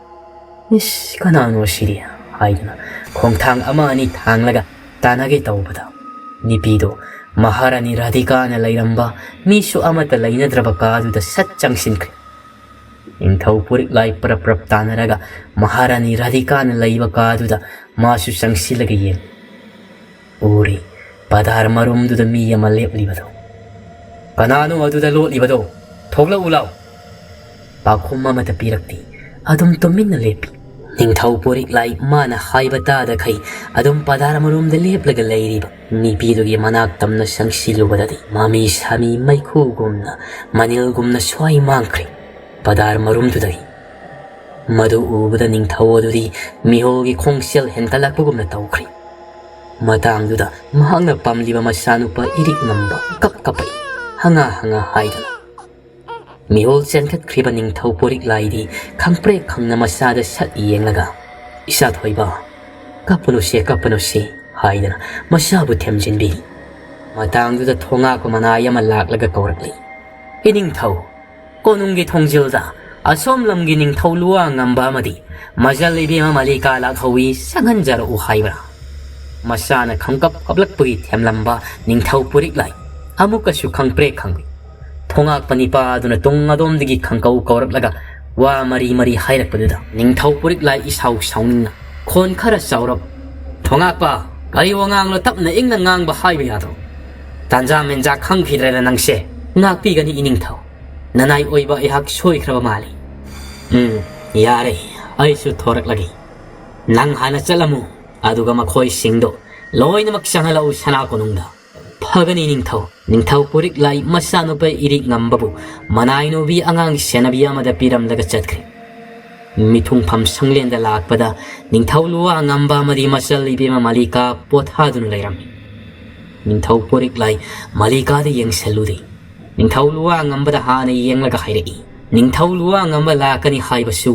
ꯏꯁ ꯀꯅꯥꯅꯣ ꯁꯤꯗꯤ ꯍꯥꯏꯗꯅ ꯈꯣꯡꯊꯥꯡ ꯑꯃ ꯑꯅꯤ ꯊꯥꯡꯂꯒ ꯇꯥꯟꯅꯒꯦ ꯇꯧꯕꯗ ꯅꯨꯄꯤꯗꯣ ꯃꯍꯥꯔꯥꯅꯤ ꯔꯥꯙꯤꯀꯥꯅ ꯂꯩꯔꯝꯕ ꯃꯤꯁꯨ ꯑꯃꯠꯇ ꯂꯩꯅꯗ꯭ꯔꯕ ꯀꯥꯗꯨꯗ ꯁꯠ ꯆꯪꯁꯤꯟꯈ꯭ꯔꯦ ꯅꯤꯡꯊꯧ ꯄꯨꯔꯤꯛ ꯂꯥꯏ ꯄꯔꯞ ꯇꯥꯟꯅꯔꯒ ꯃꯍꯥꯔꯥꯅꯤ ꯔꯥꯙꯤꯀꯥꯅ ꯂꯩꯕ ꯀꯥꯗꯨꯗ ꯃꯥꯁꯨ ꯆꯪꯁꯤꯜꯂꯒ ꯌꯦꯡ ꯎꯔꯤ ꯄꯗꯥꯔ ꯃꯔꯨꯝꯗꯨꯗ ꯃꯤ ꯑꯃ ꯂꯦꯞꯂꯤꯕꯗꯣ ꯀꯅꯥꯅꯣ ꯑꯗꯨꯗ ꯂꯣꯠꯂꯤꯕꯗꯣ ꯊꯣꯛꯂꯛꯎ ꯂꯥꯎ ꯄꯥꯎꯈꯨꯝ ꯑꯃꯠꯇ ꯄꯤꯔꯛꯇꯦ ꯑꯗꯨꯝ ꯇꯨꯃꯤꯟꯅ ꯂꯦꯞꯄꯤ ꯅꯤꯡꯊꯧ ꯄꯨꯔꯤꯛ ꯂꯥꯏ ꯃꯥꯅ ꯍꯥꯏꯕ ꯇꯥꯗꯈꯩ ꯑꯗꯨꯝ ꯄꯗꯥꯔ ꯃꯔꯨꯝꯗ ꯂꯦꯞꯂꯒ ꯂꯩꯔꯤꯕ ꯅꯨꯄꯤꯗꯨꯒꯤ ꯃꯅꯥꯛ ꯇꯝꯅ ꯆꯪꯁꯤꯜꯂꯨꯕꯗꯗꯤ ꯃꯃꯤ ꯁꯥꯃꯤ ꯃꯩꯈꯨꯒꯨꯝꯅ ꯃꯅꯤꯜꯒꯨꯝꯅ ꯁ꯭ꯋꯥꯏ ꯃꯥꯡꯈ꯭ꯔꯦ ꯄꯗꯥꯔ ꯃꯔꯨꯝꯗꯨꯗꯒꯤ ꯃꯗꯨ ꯎꯕꯗ ꯅꯤꯡꯊꯧ ꯑꯗꯨꯗꯤ ꯃꯤꯍꯣꯜꯒꯤ ꯈꯣꯡꯆꯦꯜ ꯍꯦꯟꯒꯠꯂꯛꯄꯒꯨꯝꯅ ꯇꯧꯈ꯭ꯔꯦ ꯃꯇꯥꯡꯗꯨꯗ ꯃꯍꯥꯛꯅ ꯄꯥꯝꯂꯤꯕ ꯃꯆꯥꯅꯨꯄꯥ ꯏꯔꯤꯛ ꯉꯝꯕ ꯀꯞꯄꯛꯏ ꯍꯪꯉꯥ ꯍꯥꯏꯗꯅ ꯃꯤꯍꯣꯜ ꯆꯦꯟꯈꯠꯈ꯭ꯔꯤꯕ ꯅꯤꯡꯊꯧ ꯄꯨꯔꯤꯛ ꯂꯥꯏꯗꯤ ꯈꯪꯄ꯭ꯔꯦꯛ ꯈꯪꯅ ꯃꯆꯥꯗ ꯁꯠ ꯌꯦꯡꯂꯒ ꯏꯆꯥ ꯊꯣꯏꯕ ꯀꯞꯄꯅꯨꯁꯦ ꯍꯥꯏꯗꯅ ꯃꯆꯥꯕꯨ ꯊꯦꯝꯖꯤꯟꯕꯤꯔꯤ ꯃꯇꯥꯡꯗꯨꯗ ꯊꯣꯉꯥꯛꯄ ꯃꯅꯥꯏ ꯑꯃ ꯂꯥꯛꯂꯒ ꯀꯧꯔꯛꯂꯤ ꯏꯅꯤꯡꯊꯧ ꯀꯣꯅꯨꯡꯒꯤ ꯊꯣꯡꯖꯤꯜꯗ ꯑꯁꯣꯝ ꯂꯝꯒꯤ ꯅꯤꯡꯊꯧ ꯂꯨꯋꯥ ꯉꯝꯕ ꯑꯃꯗꯤ ꯃꯖꯜ ꯏꯕꯦꯝꯃ ꯃꯂꯤꯀꯥ ꯂꯥꯛꯍꯧꯏ ꯆꯪꯍꯟꯖꯔꯛꯎ ꯍꯥꯏꯕ꯭ꯔꯥ ꯃꯆꯥꯅ ꯀꯞꯂꯛꯄꯒꯤ ꯊꯦꯝꯂꯝꯕ ꯅꯤꯡꯊꯧ ꯄꯨꯔꯤꯛ ꯂꯥꯏ ꯑꯃꯨꯛꯀꯁꯨ ꯈꯪꯄ꯭ꯔꯦꯛ ꯈꯪꯏ ꯊꯣꯉꯥꯛꯄ ꯅꯤꯄꯥ ꯑꯗꯨꯅ ꯇꯨꯡ ꯑꯗꯣꯝꯗꯒꯤ ꯀꯧꯔꯛꯂꯒ ꯋꯥ ꯃꯔꯤ ꯍꯥꯏꯔꯛꯄꯗꯨꯗ ꯅꯤꯡꯊꯧ ꯄꯨꯔꯤꯛ ꯂꯥꯏ ꯏꯁꯥꯎ ꯁꯥꯎꯅꯤꯡꯅ ꯈꯣꯟ ꯈꯔ ꯆꯥꯎꯔꯞ ꯊꯣꯉꯥꯛꯄ ꯀꯔꯤ ꯋꯥꯉꯥꯡꯂꯣ ꯇꯞꯅ ꯏꯪꯅ ꯉꯥꯡꯕ ꯍꯥꯏꯕ ꯌꯥꯗ꯭ꯔꯣ ꯇꯥꯟꯖꯥ ꯃꯦꯟꯖꯥ ꯈꯪꯈꯤꯗ꯭ꯔꯦꯅ ꯅꯪꯁꯦ ꯉꯥꯛꯄꯤꯒꯅꯤ ꯏꯅꯤꯡꯊꯧ ꯅꯅꯥꯏ ꯑꯣꯏꯕ ꯑꯩꯍꯥꯛ ꯁꯣꯏꯈ꯭ꯔꯕ ꯃꯥꯜꯂꯤ ꯌꯥꯔꯦ ꯑꯩꯁꯨ ꯊꯣꯔꯛꯂꯒꯦ ꯅꯪ ꯍꯥꯟꯅ ꯆꯠꯂꯝꯃꯨ ꯑꯗꯨꯒ ꯃꯈꯣꯏꯁꯤꯡꯗꯣ ꯂꯣꯏꯅꯃꯛ ꯆꯪꯍꯜꯂꯛꯎ ꯁꯅꯥ ꯀꯣꯅꯨꯡꯗ ꯐꯒꯅꯤ ꯅꯤꯡꯊꯧ ꯄꯨꯔꯤꯛ ꯂꯥꯏ ꯃꯆꯥꯅꯨꯄꯥ ꯏꯔꯤꯛ ꯉꯝꯕꯕꯨ ꯃꯅꯥꯏꯅꯨꯕꯤ ꯑꯉꯥꯡ ꯁꯦꯟꯅꯕꯤ ꯑꯃꯗ ꯄꯤꯔꯝꯂꯒ ꯆꯠꯈ꯭ꯔꯦ ꯃꯤꯊꯨꯡꯐꯝ ꯁꯪꯂꯦꯟꯗ ꯂꯥꯛꯄꯗ ꯅꯤꯡꯊꯧ ꯂꯨꯋꯥ ꯉꯝꯕ ꯑꯃꯗꯤ ꯃꯆꯜ ꯏꯕꯦꯝꯃ ꯃꯂꯤꯀꯥ ꯄꯣꯊꯥꯗꯨꯅ ꯂꯩꯔꯝꯃꯤ ꯅꯤꯡꯊꯧ ꯄꯨꯔꯤꯛ ꯂꯥꯏ ꯃꯂꯤꯀꯥꯗ ꯌꯦꯡꯁꯜꯂꯨꯗꯦ ꯅꯤꯡꯊꯧ ꯂꯨꯋꯥ ꯉꯝꯕꯗ ꯍꯥꯟꯅ ꯌꯦꯡꯂꯒ ꯍꯥꯏꯔꯛꯏ ꯅꯤꯡꯊꯧ ꯂꯨꯋꯥ ꯉꯝꯕ ꯂꯥꯛꯀꯅꯤ ꯍꯥꯏꯕꯁꯨ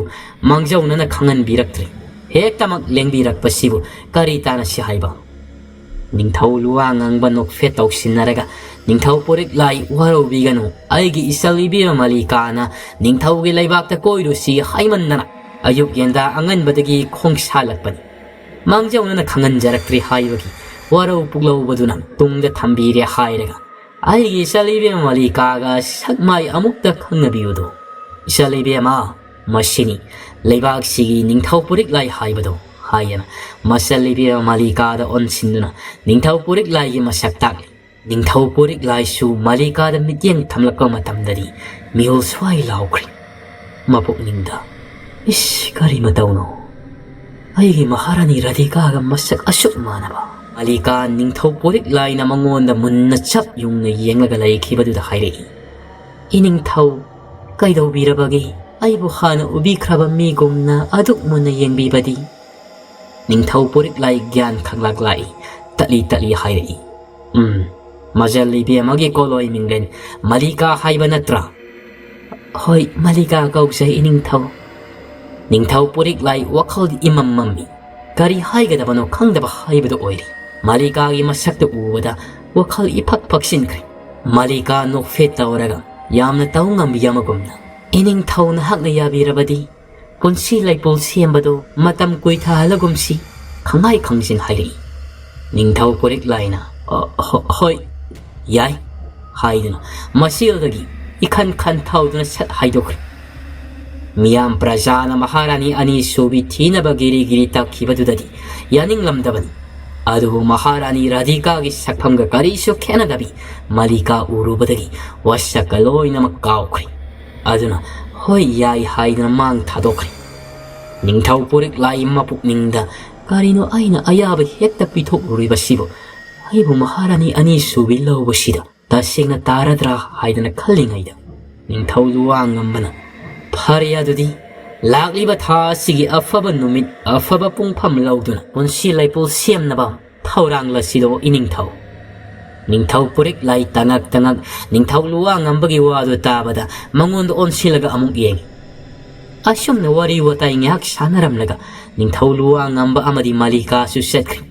ꯃꯥꯡꯖꯧꯅꯅ ꯈꯪꯍꯟꯕꯤꯔꯛꯇ꯭ꯔꯦ ꯍꯦꯛꯇꯃꯛ ꯂꯦꯡꯕꯤꯔꯛꯄꯁꯤꯕꯨ ꯀꯔꯤ ꯇꯥꯟꯅꯁꯤ ꯍꯥꯏꯕ ꯅꯤꯡꯊꯧ ꯂꯨꯋꯥ ꯉꯪꯕ ꯅꯣꯛꯐꯦꯠ ꯇꯧꯁꯤꯟꯅꯔꯒ ꯅꯤꯡꯊꯧ ꯄꯨꯔꯤꯛ ꯂꯥꯏ ꯋꯥꯔꯧꯕꯤꯒꯅꯨ ꯑꯩꯒꯤ ꯏꯆꯜ ꯏꯕꯦꯝꯃ ꯃꯂꯤꯀꯥꯅ ꯅꯤꯡꯊꯧꯒꯤ ꯂꯩꯕꯥꯛꯇ ꯀꯣꯏꯔꯨꯁꯤ ꯍꯥꯏꯃꯟꯗꯅ ꯑꯌꯨꯛ ꯌꯦꯟꯗꯥ ꯑꯉꯟꯕꯗꯒꯤ ꯈꯣꯡꯁꯥꯜꯂꯛꯄꯅꯤ ꯃꯥꯡꯖꯧꯅꯅ ꯈꯪꯍꯟꯖꯔꯛꯇ꯭ꯔꯦ ꯍꯥꯏꯕꯒꯤ ꯋꯥꯔꯧ ꯄꯨꯛꯂꯧꯕꯗꯨꯅ ꯇꯨꯡꯗ ꯊꯝꯕꯤꯔꯦ ꯍꯥꯏꯔꯒ ꯑꯩꯒꯤ ꯏꯆꯜ ꯏꯕꯦꯝꯃ ꯃꯂꯤꯀꯥꯒ ꯁꯛꯃꯥꯏ ꯑꯃꯨꯛꯇ ꯈꯪꯅꯕꯤꯌꯨꯗꯣ ꯏꯆꯜ ꯏꯕꯦꯝꯃ ꯃꯁꯤꯅꯤ ꯂꯩꯕꯥꯛꯁꯤꯒꯤ ꯅꯤꯡꯊꯧ ꯄꯨꯔꯤꯛ ꯂꯥꯏ ꯍꯥꯏꯕꯗꯣ ꯍꯥꯏꯌꯦꯅ ꯃꯆꯜ ꯏꯕꯦꯝꯃ ꯃꯂꯤꯀꯥꯗ ꯑꯣꯟꯁꯤꯟꯗꯨꯅ ꯅꯤꯡꯊꯧ ꯄꯨꯔꯤꯛ ꯂꯥꯏꯒꯤ ꯃꯁꯛ ꯇꯥꯛꯂꯤ ꯅꯤꯡꯊꯧ ꯄꯨꯔꯤꯛ ꯂꯥꯏꯁꯨ ꯃꯂꯤꯀꯥꯗ ꯃꯤꯠꯌꯦꯡ ꯊꯝꯂꯛꯄ ꯃꯇꯝꯗꯗꯤ ꯃꯤꯍꯨꯜ ꯁ꯭ꯋꯥꯏ ꯂꯥꯎꯈ꯭ꯔꯦ ꯃꯄꯨꯛꯅꯤꯡꯗ ꯏꯁ ꯀꯔꯤ ꯃꯇꯧꯅꯣ ꯑꯩꯒꯤ ꯃꯍꯥꯔꯥꯅꯤ ꯔꯥꯙꯤꯀꯥꯒ ꯃꯁꯛ ꯑꯁꯨꯛ ꯃꯥꯟꯅꯕ ꯃꯂꯤꯀꯥ ꯅꯤꯡꯊꯧ ꯄꯨꯔꯤꯛ ꯂꯥꯏꯅ ꯃꯉꯣꯟꯗ ꯃꯨꯟꯅ ꯆꯞ ꯌꯨꯡꯅ ꯌꯦꯡꯂꯒ ꯂꯩꯈꯤꯕꯗꯨꯗ ꯍꯥꯏꯔꯛꯏ ꯏꯅꯤꯡꯊꯧ ꯀꯩꯗꯧꯕꯤꯔꯕꯒꯦ ꯑꯩꯕꯨ ꯍꯥꯟꯅ ꯎꯕꯤꯈ꯭ꯔꯕ ꯃꯤꯒꯨꯝꯅ ꯑꯗꯨꯛ ꯃꯨꯟꯅ ꯌꯦꯡꯕꯤꯕꯗꯤ ꯅꯤꯡꯊꯧ ꯄꯨꯔꯤꯛ ꯂꯥꯏ ꯒ꯭ꯌꯥꯟ ꯈꯪꯂꯛꯂꯛꯏ ꯇꯠꯂꯤ ꯍꯥꯏꯔꯛꯏ ꯃꯖꯜ ꯏꯕꯦꯝꯃꯒꯤ ꯀꯣꯂꯣꯏ ꯃꯤꯡꯂꯦꯟ ꯃꯂꯤꯀꯥ ꯍꯥꯏꯕ ꯅꯠꯇ꯭ꯔꯥ ꯍꯣꯏ ꯃꯂꯤꯀꯥ ꯀꯧꯖꯩ ꯏꯅꯤꯡꯊꯧ ꯅꯤꯡꯊꯧ ꯄꯨꯔꯤꯛ ꯂꯥꯏ ꯋꯥꯈꯜꯗꯤ ꯏꯃꯝ ꯃꯝꯃꯤ ꯀꯔꯤ ꯍꯥꯏꯒꯗꯕꯅꯣ ꯈꯪꯗꯕ ꯍꯥꯏꯕꯗꯨ ꯑꯣꯏꯔꯤ ꯃꯂꯤꯀꯥꯒꯤ ꯃꯁꯛꯇ ꯎꯕꯗ ꯋꯥꯈꯜ ꯏꯐꯛ ꯐꯛꯆꯤꯟꯈ꯭ꯔꯦ ꯃꯂꯤꯀꯥ ꯅꯣꯛꯐꯦꯠ ꯇꯧꯔꯒ ꯌꯥꯝꯅ ꯇꯧ ꯉꯝꯕꯤ ꯑꯃꯒꯨꯝꯅ ꯏꯅꯤꯡꯊꯧ ꯅꯍꯥꯛꯅ ꯌꯥꯕꯤꯔꯕꯗꯤ ꯄꯨꯟꯁꯤ ꯂꯩꯄꯣꯜ ꯁꯦꯝꯕꯗꯨ ꯃꯇꯝ ꯀꯨꯏꯊꯍꯜꯂꯒꯨꯝꯁꯤ ꯈꯪꯍꯥꯏ ꯈꯪꯖꯤꯟ ꯍꯥꯏꯔꯛꯏ ꯅꯤꯡꯊꯧ ꯄꯨꯔꯤꯛ ꯂꯥꯏꯅ ꯍꯣꯏ ꯌꯥꯏ ꯍꯥꯏꯗꯨꯅ ꯃꯆꯦꯜꯗꯒꯤ ꯏꯈꯟ ꯊꯧꯗꯨꯅ ꯁꯠ ꯍꯥꯏꯗꯣꯛꯈ꯭ꯔꯦ ꯃꯤꯌꯥꯝ ꯄ꯭ꯔꯖꯥꯅ ꯃꯍꯥꯔꯥꯅꯤ ꯑꯅꯤ ꯁꯨꯕꯤ ꯊꯤꯅꯕ ꯒꯤꯔꯤ ꯇꯛꯈꯤꯕꯗꯨꯗꯗꯤ ꯌꯥꯅꯤꯡꯂꯝꯗꯕꯅꯤ ꯑꯗꯨꯕꯨ ꯃꯍꯥꯔꯥꯅꯤ ꯔꯥꯙꯤꯀꯥꯒꯤ ꯁꯛꯐꯝꯒ ꯀꯔꯤꯁꯨ ꯈꯦꯠꯅꯗꯕꯤ ꯃꯂꯤꯀꯥ ꯎꯔꯨꯕꯗꯒꯤ ꯋꯥꯁꯛꯀ ꯂꯣꯏꯅꯃꯛ ꯀꯥꯎꯈ꯭ꯔꯦ ꯑꯗꯨꯅ ꯍꯣꯏ ꯌꯥꯏ ꯍꯥꯏꯗꯨꯅ ꯃꯥꯡ ꯊꯥꯗꯣꯛꯈ꯭ꯔꯦ ꯅꯤꯡꯊꯧ ꯄꯨꯔꯤꯛ ꯂꯥꯏ ꯃꯄꯨꯛꯅꯤꯡꯗ ꯀꯔꯤꯅꯣ ꯑꯩꯅ ꯑꯌꯥꯕ ꯍꯦꯛꯇ ꯄꯤꯊꯣꯛꯂꯨꯔꯤꯕꯁꯤꯕꯨ ꯑꯩꯕꯨ ꯃꯍꯥꯔꯥꯅꯤ ꯑꯅꯤ ꯁꯨꯕꯤ ꯂꯧꯕꯁꯤꯗ tasengna taradra haidana khallingaida ningthau luwang ambana phare adudi lakliba tha sigi afaba numit afaba pungpham lauduna punsi laipul semnaba thaurang lasido iningthau ningthau purik lai tangak ningthau luwang ambagi wadu tabada mangondo onsilaga amuk yengi asumna wari watai ngak sanaramlaga ningthau luwang amba amadi malika su setkri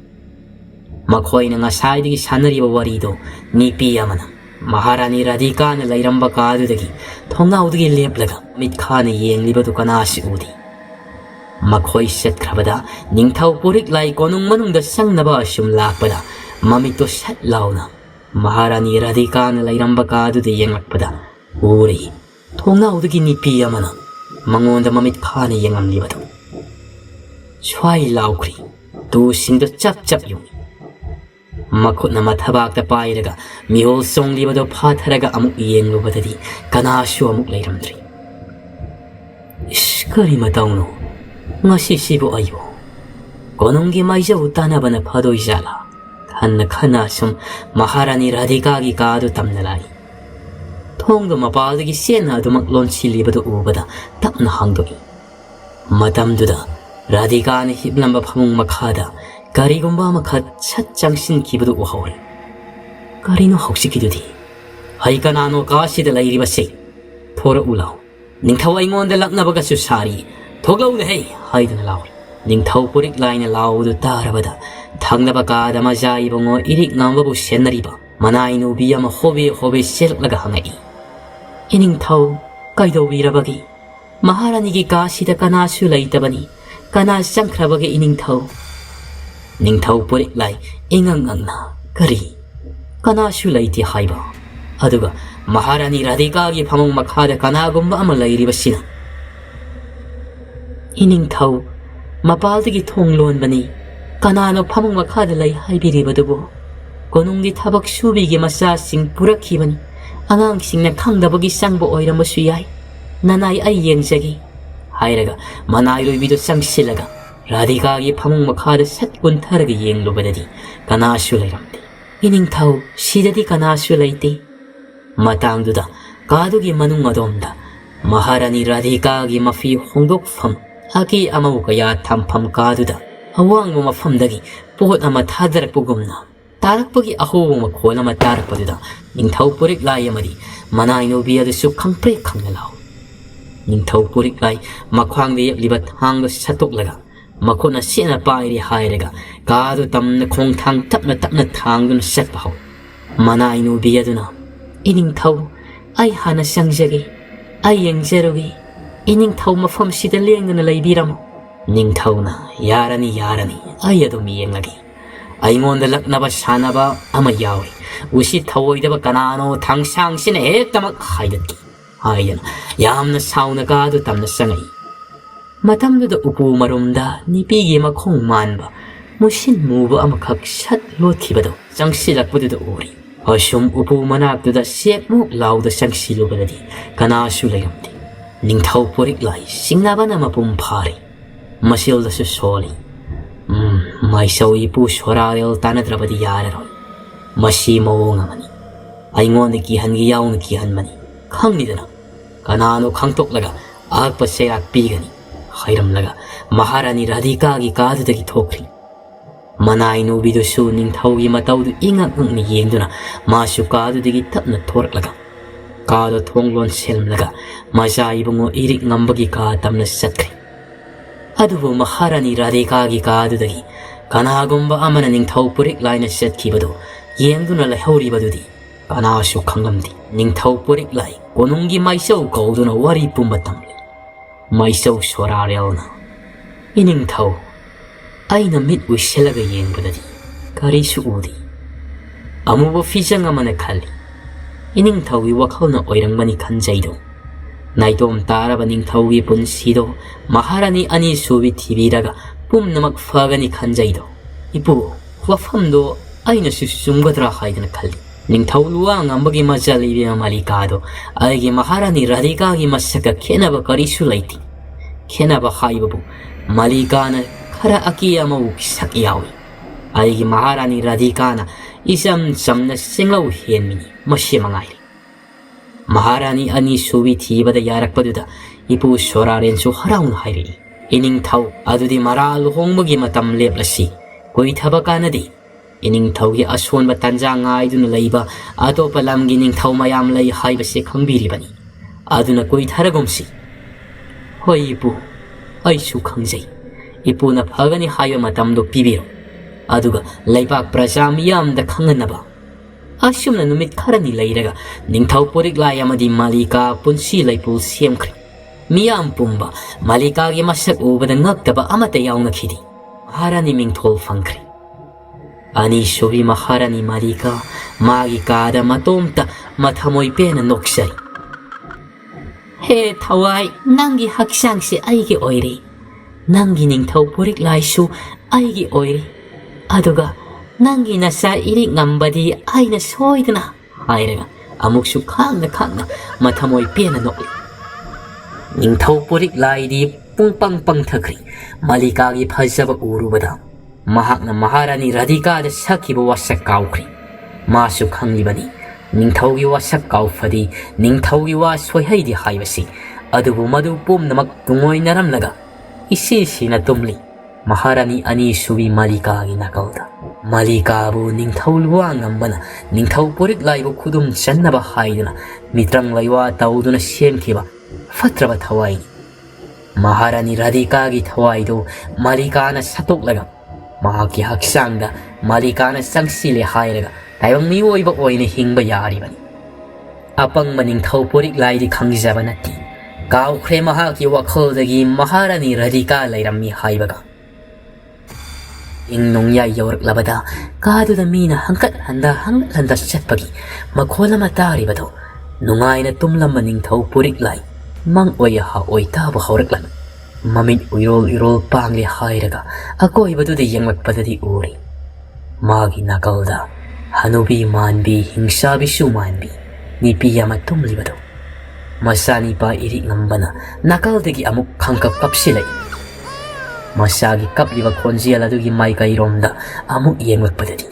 makhoina ngasai sanariba warido nipi amana Maharani Radhika na lairamba kaadudagi thongaudagi leplaga mitkhana yenglibadu kanasi udi makhoi setkrabada ningthau purik lai konung manungda sangnaba asum lakpada mamito sat launa Maharani Radhika na lairamba kaadudi yenglakpada uri thongaudagi nipi amana mangonda mamitkana yengamlibadu swai laukri tu singdo chap yung makutna mathabakta pairaga mihol songlibado phatharaga amuk yenglubadadi kanashu amuk leiramdri iskari matauno ngasi sibu ayo kononggi maija utanabana phadoi jala khanna sum Maharani Radhika gi kaadu tamnalai thongdo mapaldagi sena adumak lonchilibado ubada tapna hangdogi matamduda Radhika ni hiblamba phamung makhada Karigomba makhat chatchangsin kibudu uhawal. Karino hausikidudi. Haikanano kasida lairibase. Thora ulaw. Ningthau aingonda laknabaga susari. Thoglaw de hey haidana law. Ningthau purik laina lawdu tarabada. Thangnaba kada majai bongo irik ngambabu senariba. Manainu biyama hobe selklaga hangai. Iningthau kaido wirabagi. Maharani gi kasida kanasu laitabani. Kana sangkrabagi iningthau. Ningthau purik lai ingangangna kari kanashu laiti haiba aduga Maharani Radhika gi phamung makhada kanagumba ama lairibasina iningthau mapaldagi thonglon bani kanano phamung makhada lai haibiribadubo konunggi thabak subigi masa sing purakhibani angang singna khangdabagi sangbo oiramasu yai nanai ai yengjagi hairaga manai loibido sangsilaga Radhika gi phamung makhada satkun tharaga yenglubadadi kanashu lairamde iningthau sidadi kanashu laite matangduda kadugi manung adomda Maharani Radhika gi mafi hongdokpham aki amau kaya thampham kaduda awangmo mafamdagi pot ama thadarakpugumna tarakpagi ahobo makhol ama tarakpaduda ningthau purik lai amadi manaino biadusu khangpre khangnalaw ningthau purik lai makhwangde yepliba thangdo satoklaga makona sena pairi hairaga kaadu tamna khongthang tapna thangduna setpahaw manainu biyaduna iningthau ai hana sangjage ai yengjerogi iningthau mafam sida lengduna laibiramo ningthauna yarani ai adum yenglagi aingonda laknaba sanaba ama yawi usi thawoidaba kanano thangsangsin ektamak haidatki haidana yamna sauna kaadu tamna sangai matamduda upu marumda nipigi makhong manba musin muba amakhak sat lothibado changsilakpududa uri asum upu manakduda sepmuk lauda changsilubadadi kanashu layamdi ningthau purik lai singnabana mapum phari masildasu soli maisau ipu sorarel tanadrabadi yararoi masi mawongamani aingonda kihangi yauna kihanmani khangnidana kanano khangtoklaga akpa seyak pigani Khairamlaga Maharani Radhika gi kaadudagi thokri manainu bidusu ningthaugi mataudu ingakngni yengduna masu kaadudagi tapna thoraklaga kaado thonglon selmlaga majai bungo irik ngambagi ka tamna satkri adubu Maharani Radhika gi kaadudagi kanagumba amana ningthau purik laina setkibadu yengduna lahauribadudi kanasu khangamdi ningthau purik lai konunggi maisau kauduna wari pumbatam maisau sorarelna iningthau aina mit wiselaga yengbadadi karisu udi amuba fijang amana khali iningthau wi wakhalna oirangbani khanjaido naidom taraba ningthau wi punsido Maharani ani subi thibiraga pumnamak fagani khanjaido ipu wafamdo aina susumgadra haidana khali ningthau luwang ambagi majalibi malikado aigi Maharani Radhika gi masaka khenaba karisu laiti khenaba haibabu malikana khara akiyama uk sakyawi aigi Maharani Radhikana isam samna singlaw henmini masiamangai Maharani ani subi thiba da yarak paduda ipu soraren su haraun hairi ining thau adudi maral hongmagi matam leplasi koi thabakanadi ining thau gi aswan ba tanja ngai dun leiba atopa lamgi ning thau mayam lei haiba se khangbiri bani aduna koi tharagomsi hoi ipu ai su khangjai ipu na phagani haiba matam do pibiro aduga leibak prajam yam da khanganaba asumna numit kharani leiraga ningthau porik lai amadi malika punsi leipul siamkhri miyam pumba malika gi masak ubada ngaktaba amata yauna khidi Maharani mingthol fangkhri ani shobi Maharani malika magi kada matomta mathamoi pena noksari he thawai nangi hakchang se aigi oiri nangi ningthau porik lai su aigi oiri aduga nangi nasa iri ngambadi aina soidana hairaga amuksu khangna mathamoi pena nokli ningthau porik lai di pungpang pangthakri malika gi phajaba urubada mahakna Maharani Radhika da sakhiba wasak kaukri masu khanglibani ningthau gi wasak kaufadi ningthau gi wa soihaidi haibasi adubu madu pumnamak tungoi naramlaga isi sina tumli Maharani ani subi malika gi nakalda malika bu ningthau luang ambana ningthau porik laibu khudum channaba haiduna mitrang laiwa tauduna semkhiba fatraba thawai Maharani Radhika gi thawai do malika na satok laga mahaki Hakchang da malika na sangsile hairaga taibang miwoiba oina hingba yaribani apang maning thau porik lai di khangjaba nati kaw khre mahaki wakhol dagi Maharani Radhika lairammi haibaga ing nong yai yorak labada kadu da mina hangkat handa chatpagi makhola matari bado nungai na tumlam maning thau porik lai mang oya ha oita ba horaklan mamit irol pangli hairaga akoi badu de yanglak padadi uri magi nakalda hanubi manbi hingsa bisu manbi nipi yama tumli bado masani pa iri ngambana nakaldagi amuk khangkap kapsilai masagi kapliba khonjiala dugi maikai romda amuk yanglak padadi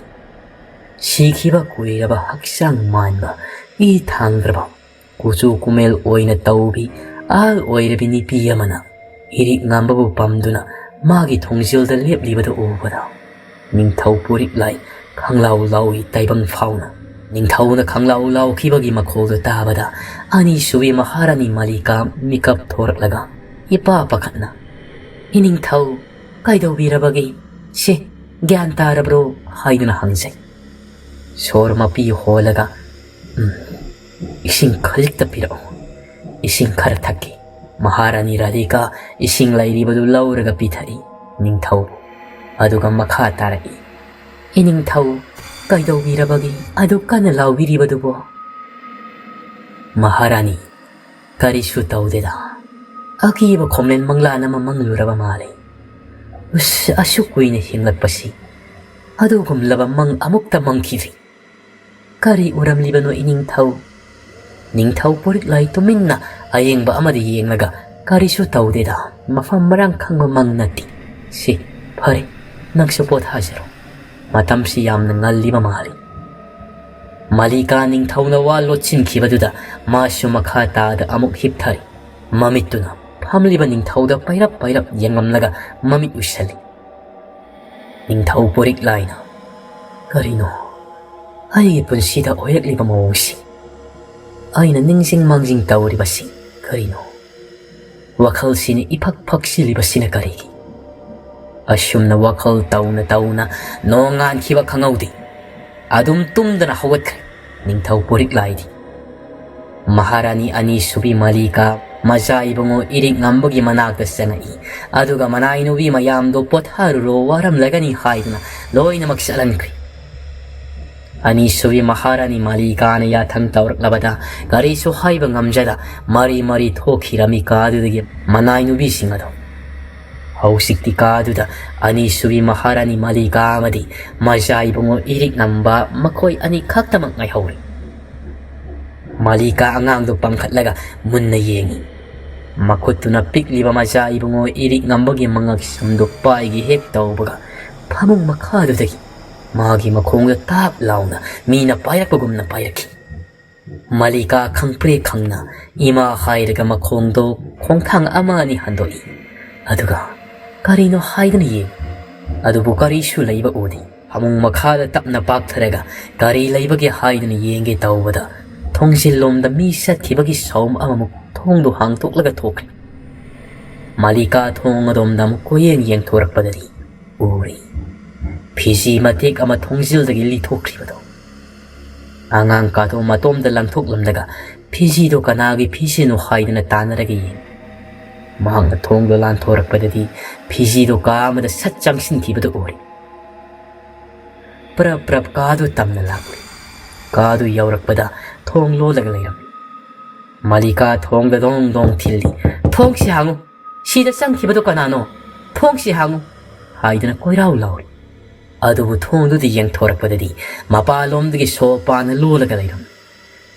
sikhiba kuiraba Hakchang manba I thangraba kuchu kumel oina taubi al oirabi nipi yamana iri ngambabu pamduna magi thongsil da leplibada ubada ningthau porik lai khanglau lawi taibang fauna ningthau na khanglau lau khibagi makhol da tabada ani subi Maharani malika mikap thorak laga ipa pakhatna iningthau kaidau birabagi se gyan tarabro haiduna hangjai sorma pi holaga ising khalik tapiro ising khar thaki Maharani Radhika ising lairibadu lauraga pithai ningthau aduga makha tarai iningthau kaidau birabagi adu kana laubiribadu bo Maharani karisu taudeda akiba khomlen manglana mamangluraba male us asukuina hinglakpasi adugum laba mang amukta mangkhivi kari uramlibano iningthau ningthau porik lai tuminna ayengba amadi yenglaga karisu taudeda mafam marang khangba mangnati si phare nangsu pot hajaro matam si yamna ngalliba mali malika ningthau na wa lochin khibaduda masu makha ta da amuk hipthari mamituna phamliba ningthau da pairap yengamlaga mamit usali ningthau porik laina karino ai punsida oyakliba mawongsi aina ningsing mangjing tauribasi karino wakhal sini iphak silibasina karigi asumna wakhal tauna nongan khiba khangaudi adum tumdana hawatkhre ningthau porik laidi Maharani ani subi malika majai bango irik ngambagi manakta sangai aduga manai nubi mayam do potharuro waram lagani haidna loina maksalankhri ani subi Maharani malika na yathang tawrak labada gari su haiba ngamjada mari thokhirami kadudagi manai nubi singado hausikti kaduda ani subi Maharani malika amadi majai bango irik namba makoi ani khaktamak ngai hauri malika angang do pangkhatlaga munna yengi makutuna pikliba majai bango irik ngambagi mangak samdo paigi hek tawbaga phamung makhadudagi Magi makhongda tap launa mina pairakpagumna pairaki. Malika khangpre khangna ima hairaga makhongdo khongthang ama ani handoi. Aduga karino haidana ye. Adubu karishu laiba udi. Hamung makhada tapna paktharaga kari laibagi haidana yenge tawbada. Thongsilomda mi satkibagi saum amamuk thongdo hangtoklaga thokri. Malika thong adomda mukoyeng yeng thorakpadari uri. Pisi matik ama thongsil-dagi lithokhribado. Angang kato matomda langthoklamdaga pisi do kanagi pisi no haidana tanaraga yeng. Mahangna thongdo lanthorakpadadi pisi do kaamada sat changsinkhibado uri. Prap kaado tamna lakli. Kaado yaurakpada thong lolaga layram. Malika thongda dong thilli. Thong si hangu. Sida sangkhibado kanano. Thong si hangu. Haidana koirao lauri. Adubu thongdu di yang thorakpadadi mapalomdagi sopana lolaga layram.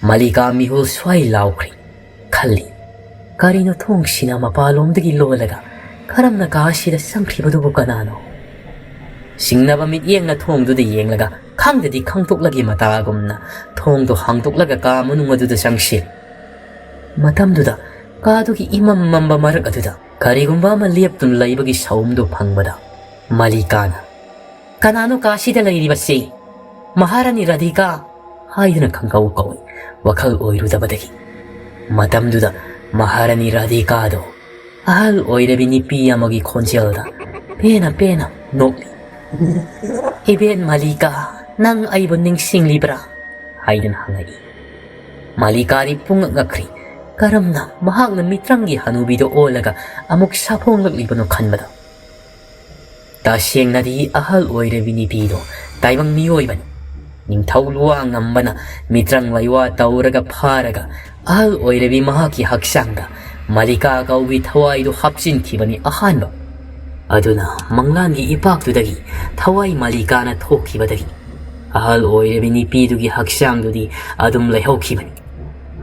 Malika mihul swai laukri. Khalli. Karino thong sina mapalomdagi lolaga karamna kaashida sangkhibado kanano. Singnaba mityengna thongdu di yenglaga khangdadi khangtoklagi matagumna thongdo hangtoklaga ka manungaduda sangsil. Matamduda kadugi imam mamba marak aduda karigumba ma leptun laibagi saumdo phangbada. Malikana kanano kaashida lairibasi Maharani Radhika haidana khangkau kawi wakhal oirudabadagi. Matamduda Maharani Radhika do ahal oirabi nipi amagi khonjelda pena nokli. Ibin Malika nang aibon ningsing libra haidana hangai. Malikari pungakakri karamna mahakna mitrangi hanubido olaga amuk saponglaklibano khanbada. Tasyengnadi ahal oirabi nipido taibang miyoibani. Ningthau luwa ngambana mitrang laywa tauraga pharaga ahal oirabi mahaki Hakchangda Malika kaubi thawaido hapsinkhibani ahanba. Aduna manglangi ipaktudagi thawai Malikana thokhibadagi ahal oirabi nipidugi Hakchangdudi adum laihaukhibani.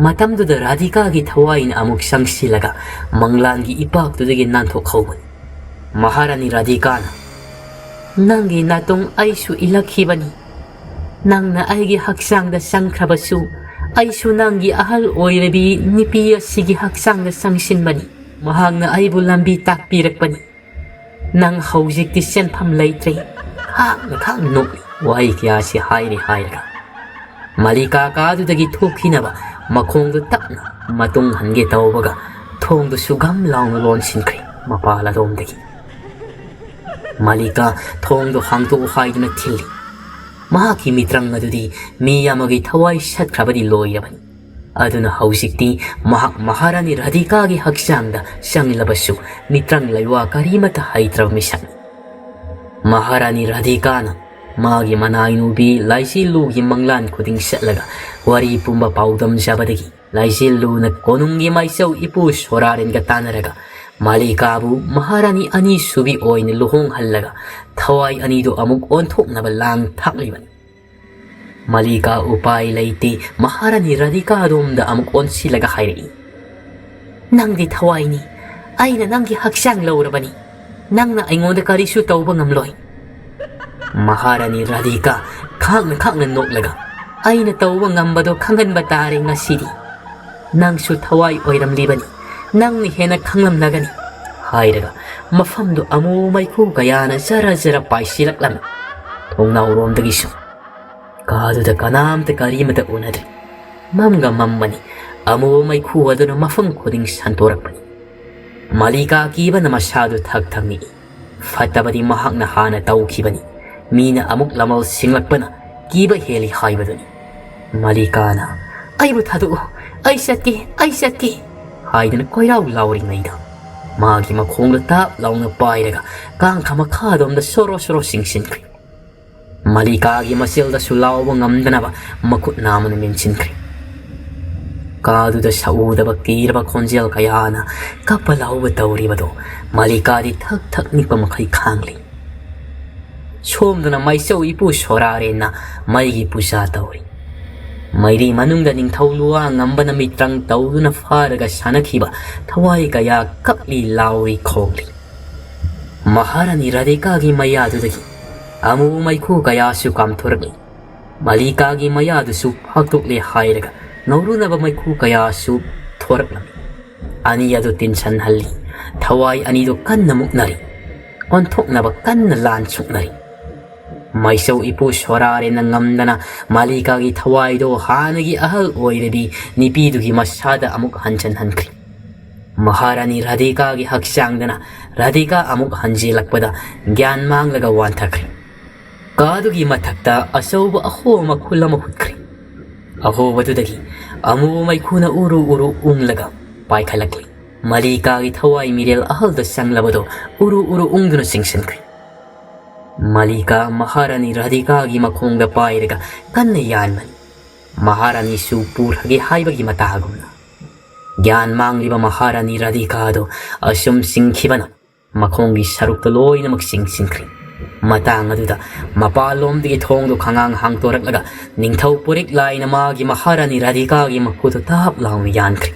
Matamduda Radhikagi thawain amuk sangsilaga manglangi ipaktudagi nanthokhaubani. Maharani Radhikana Nangi natong aisu ilakhibani. Nangna aigi Hakchangda sangkhrabasu aisu nangi ahal oirabi nipi asigi Hakchangda sangsinbani. Mahangna aibu lambi takpirakpani. Nang haujikti senpham leitre hakna khang nokli wai kya si hairaga. Malika kaadudagi thokhinaba makhongdo tapna matung hange tawbaga thongdo sugam launa lonsinkri mapala domdagi. Malika thongdo hangto haiduna thilli. Mahaki mitrang adudi miyamagi thawai satkrabadi loirabani. Aduna haujikti Maharani Radhikagi Hakchangda sanglabasu mitrang laywa karimata haitrab misani. Maharani Radhikana magi manainubi laisilugi manglan kuding setlaga wari pumba paudam jabadagi. Laisilu na konungi maisaw ipu soraren ga tanaraga Malikabu Maharani ani subi oin luhong halaga thawai anido amuk onthok nabalang thakliban. Malika upay laiti Maharani Radhika domda amuk onsilaga hairi. Nangdi thawai ni aina nangi Hakchang laurabani. Nangna aingonda karisu tawba ngamloy. Maharani Radhika khangna noklaga aina tawba ngambado khangan batare ngasidi. Nangsu thawai oiramlibani. Nangni hena khanglam lagani hairaga mafamdo amu maiku kayana zara paisilaklam thongnaw romdagi su kaduda kanamta karimata unadri mamga mammani amu maiku aduna mafam khuding santorakpani. Malika akiba na masado thakthangni fatabadi mahakna hana tawkhibani mina amuk lamal singlakpana kiba heli haibadani. Malikana aibu thadu ai satki haidana koirau lauringaida magi makhongda tap launa pairaga kang khama khadomda soro singsinkri. Malikagi masilda sulawba ngamdanaba makut namana mensinkri. Kaduda saudaba kiraba khonjel kayana kapalauba tawribado Malikadi thak nikpa makhai khangli. Somduna maisaw ipu sorarena maigi pusa tawri. Mairi manungda ningthau luwa ngambana mitrang tawduna faraga sanakhiba thawai kaya kapli lauri khongli. Maharani Radhikagi mayadudagi amu maiku kayasu kamthoragli Malikagi mayadusu haktukle hairaga naurunaba maiku kayasu thoraklami ani adu tinsan halli thawai ani do kanna muknari onthoknaba kanna lanchuknari maisau ipu sorare na ngamdana malikagi thawai do hanagi ahal oirebi nipidugi masada amuk hanchan hankri Maharani Radhika gi Hakchang dana Radhika amuk hanjilakpada gyan manglaga wanthakri Kadugi matakta asauba aho makhula mahutkri aho badudagi amu maikuna uru unglaga paikhalakli Malika gi thawai mirel ahal da sanglabado uru ungduna singsankri Malika Maharani Radhika gi makhongda pairaga kanna yanmani Maharani su purhagi haibagi matagumna Gyan mangliba Maharani Radhika do asum singkhibana makhongi sarukta loina maksingsinkri matang aduda mapalom digi thongdo khangang hangtoraklaga ningthau purik laina magi Maharani Radhika gi makhudo tap lawi yankri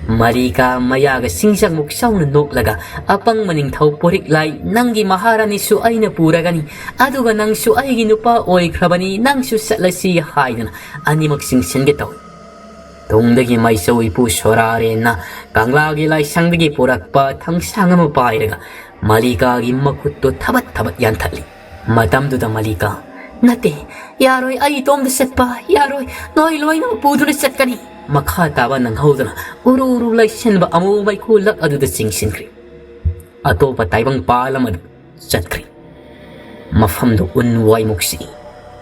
Marika mayaga singsang muksauna noklaga apang maningthau purik lai nangi Maharani su aina puragani aduga nang su aigi nupa oikrabani nang su satlasi haidana animak singsinge taw Tungdagi maisau ipu sorare na kanglagi lai sangdagi purakpa thangsangama pairaga Malika gi makutto thabat yanthali matamduda Malika nate yaroi ai tomda setpa yaroi noi loina puduna setkani makha taba nanghaudana uru lai senba amu mai khulak aduda singsinkri atopa taibang palamad chatkri mafamdo unwai muksi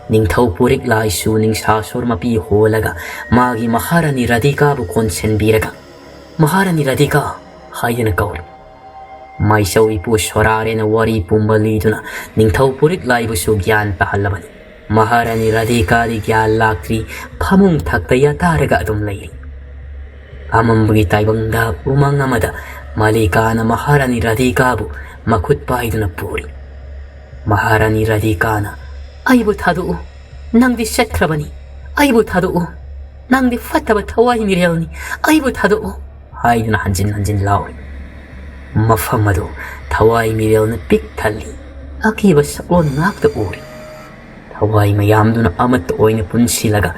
Ningthau purik lai su ningsa sormapi holaga magi Maharani Radhika bu konsen biraga Maharani Radhika hayana kaur Maisau ipu sorare na wari pumbaliduna ningthau purik lai bu su gyan pahalabani Maharani Radhika di gyan lakri phamung thakta yataraga adum lairi amambagi taibangda umangamada Malika na Maharani Radhika bu makhut paiduna puri Maharani Radhika na Aibu thadu nangdi setkrabani aibu thadu nangdi fataba thawai mirelni aibu thadu haiduna hanjin lawi mafamadu thawai mirelna pik thali akiba saklon ngakta uri thawai mayamduna amat oina punsilaga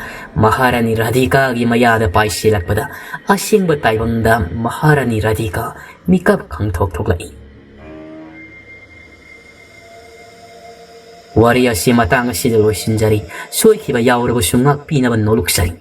Maharani Radhika gi mayada paisilakpada asingba taibangda Maharani Radhika mikap khangthok thoklai Wari asi matang asi loisinjari soikhiba yaurabu sungak pinaba noluksari